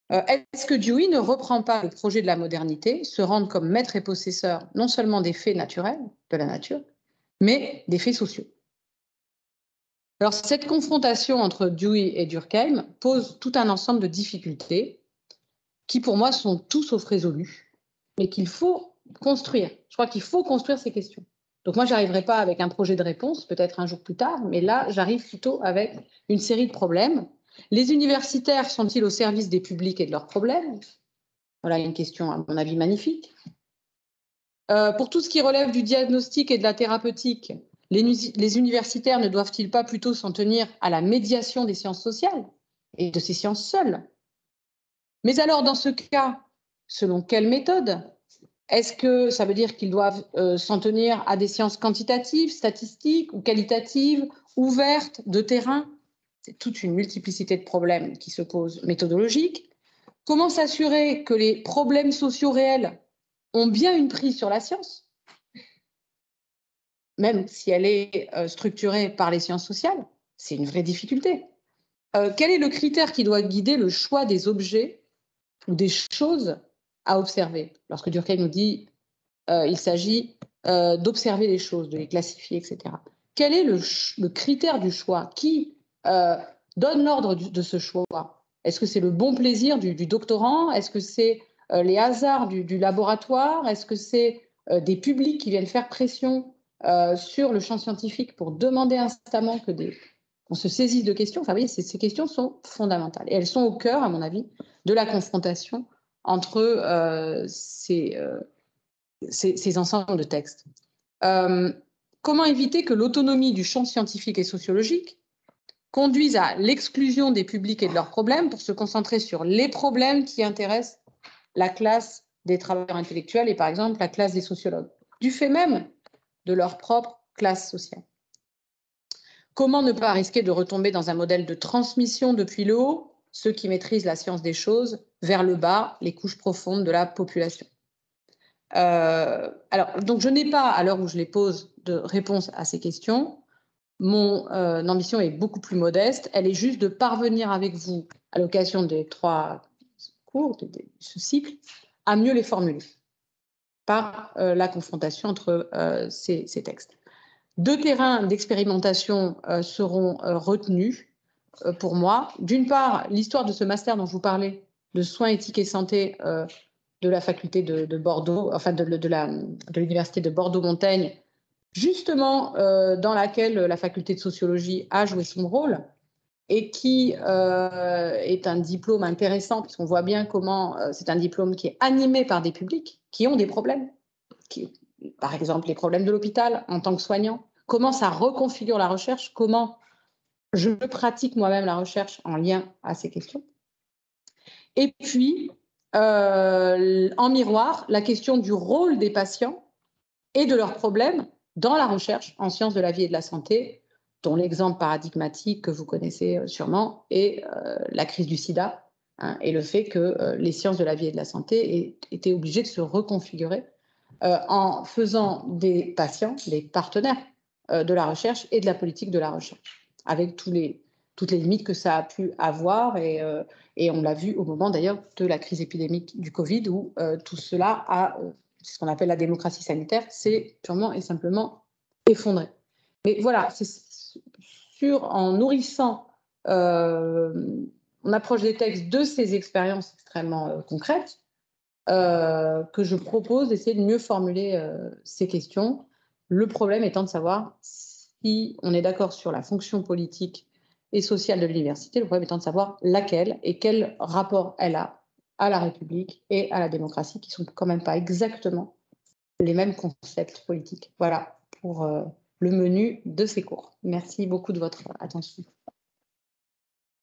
Est-ce que Dewey ne reprend pas le projet de la modernité, se rendre comme maître et possesseur non seulement des faits naturels de la nature, mais des faits sociaux? Alors, cette confrontation entre Dewey et Durkheim pose tout un ensemble de difficultés qui, pour moi, sont tout sauf résolues, mais qu'il faut construire. Je crois qu'il faut construire ces questions. Donc, moi, je n'arriverai pas avec un projet de réponse, peut-être un jour plus tard, mais là, j'arrive plutôt avec une série de problèmes. Les universitaires sont-ils au service des publics et de leurs problèmes? Voilà une question, à mon avis, magnifique. Pour tout ce qui relève du diagnostic et de la thérapeutique, les universitaires ne doivent-ils pas plutôt s'en tenir à la médiation des sciences sociales et de ces sciences seules? Mais alors, dans ce cas, selon quelle méthode? Est-ce que ça veut dire qu'ils doivent s'en tenir à des sciences quantitatives, statistiques ou qualitatives, ouvertes, de terrain? C'est toute une multiplicité de problèmes qui se posent méthodologiques. Comment s'assurer que les problèmes sociaux réels ont bien une prise sur la science, même si elle est structurée par les sciences sociales? C'est une vraie difficulté. Quel est le critère qui doit guider le choix des objets ou des choses à observer? Lorsque Durkheim nous dit il s'agit d'observer les choses, de les classifier, etc. Quel est le critère du choix? Qui donne l'ordre de ce choix? Est-ce que c'est le bon plaisir du doctorant? Est-ce que c'est les hasards du laboratoire? Est-ce que c'est des publics qui viennent faire pression sur le champ scientifique pour demander instamment qu'on se saisisse de questions? Enfin, vous voyez, ces questions sont fondamentales. Et elles sont au cœur, à mon avis, de la confrontation entre ces ensembles de textes. Comment éviter que l'autonomie du champ scientifique et sociologique conduise à l'exclusion des publics et de leurs problèmes pour se concentrer sur les problèmes qui intéressent la classe des travailleurs intellectuels et par exemple la classe des sociologues, du fait même de leur propre classe sociale? Comment ne pas risquer de retomber dans un modèle de transmission depuis le haut, ceux qui maîtrisent la science des choses, vers le bas, les couches profondes de la population? Alors, donc je n'ai pas, à l'heure où je les pose, de réponse à ces questions. Mon ambition est beaucoup plus modeste. Elle est juste de parvenir avec vous, à l'occasion des 3 cours, de ce cycle, à mieux les formuler par la confrontation entre ces textes. 2 terrains d'expérimentation seront retenus pour moi. D'une part, l'histoire de ce master dont je vous parlais, de soins éthiques et santé de la faculté de Bordeaux, enfin de l'université de Bordeaux-Montaigne, justement dans laquelle la faculté de sociologie a joué son rôle et qui est un diplôme intéressant puisqu'on voit bien comment c'est un diplôme qui est animé par des publics qui ont des problèmes, par exemple les problèmes de l'hôpital en tant que soignant, comment ça reconfigure la recherche, comment je pratique moi-même la recherche en lien à ces questions. Et puis, en miroir, la question du rôle des patients et de leurs problèmes dans la recherche en sciences de la vie et de la santé, dont l'exemple paradigmatique que vous connaissez sûrement est la crise du sida, hein, et le fait que les sciences de la vie et de la santé aient été obligées de se reconfigurer en faisant des patients, des partenaires de la recherche et de la politique de la recherche, avec toutes les limites que ça a pu avoir, et on l'a vu au moment d'ailleurs de la crise épidémique du Covid, où tout cela a, ce qu'on appelle la démocratie sanitaire, c'est purement et simplement effondré. Mais voilà, c'est en nourrissant on approche des textes de ces expériences extrêmement concrètes, que je propose d'essayer de mieux formuler ces questions. Le problème étant de savoir si on est d'accord sur la fonction politique et sociale de l'université, le problème étant de savoir laquelle et quel rapport elle a à la République et à la démocratie, qui ne sont quand même pas exactement les mêmes concepts politiques. Voilà pour le menu de ces cours. Merci beaucoup de votre attention.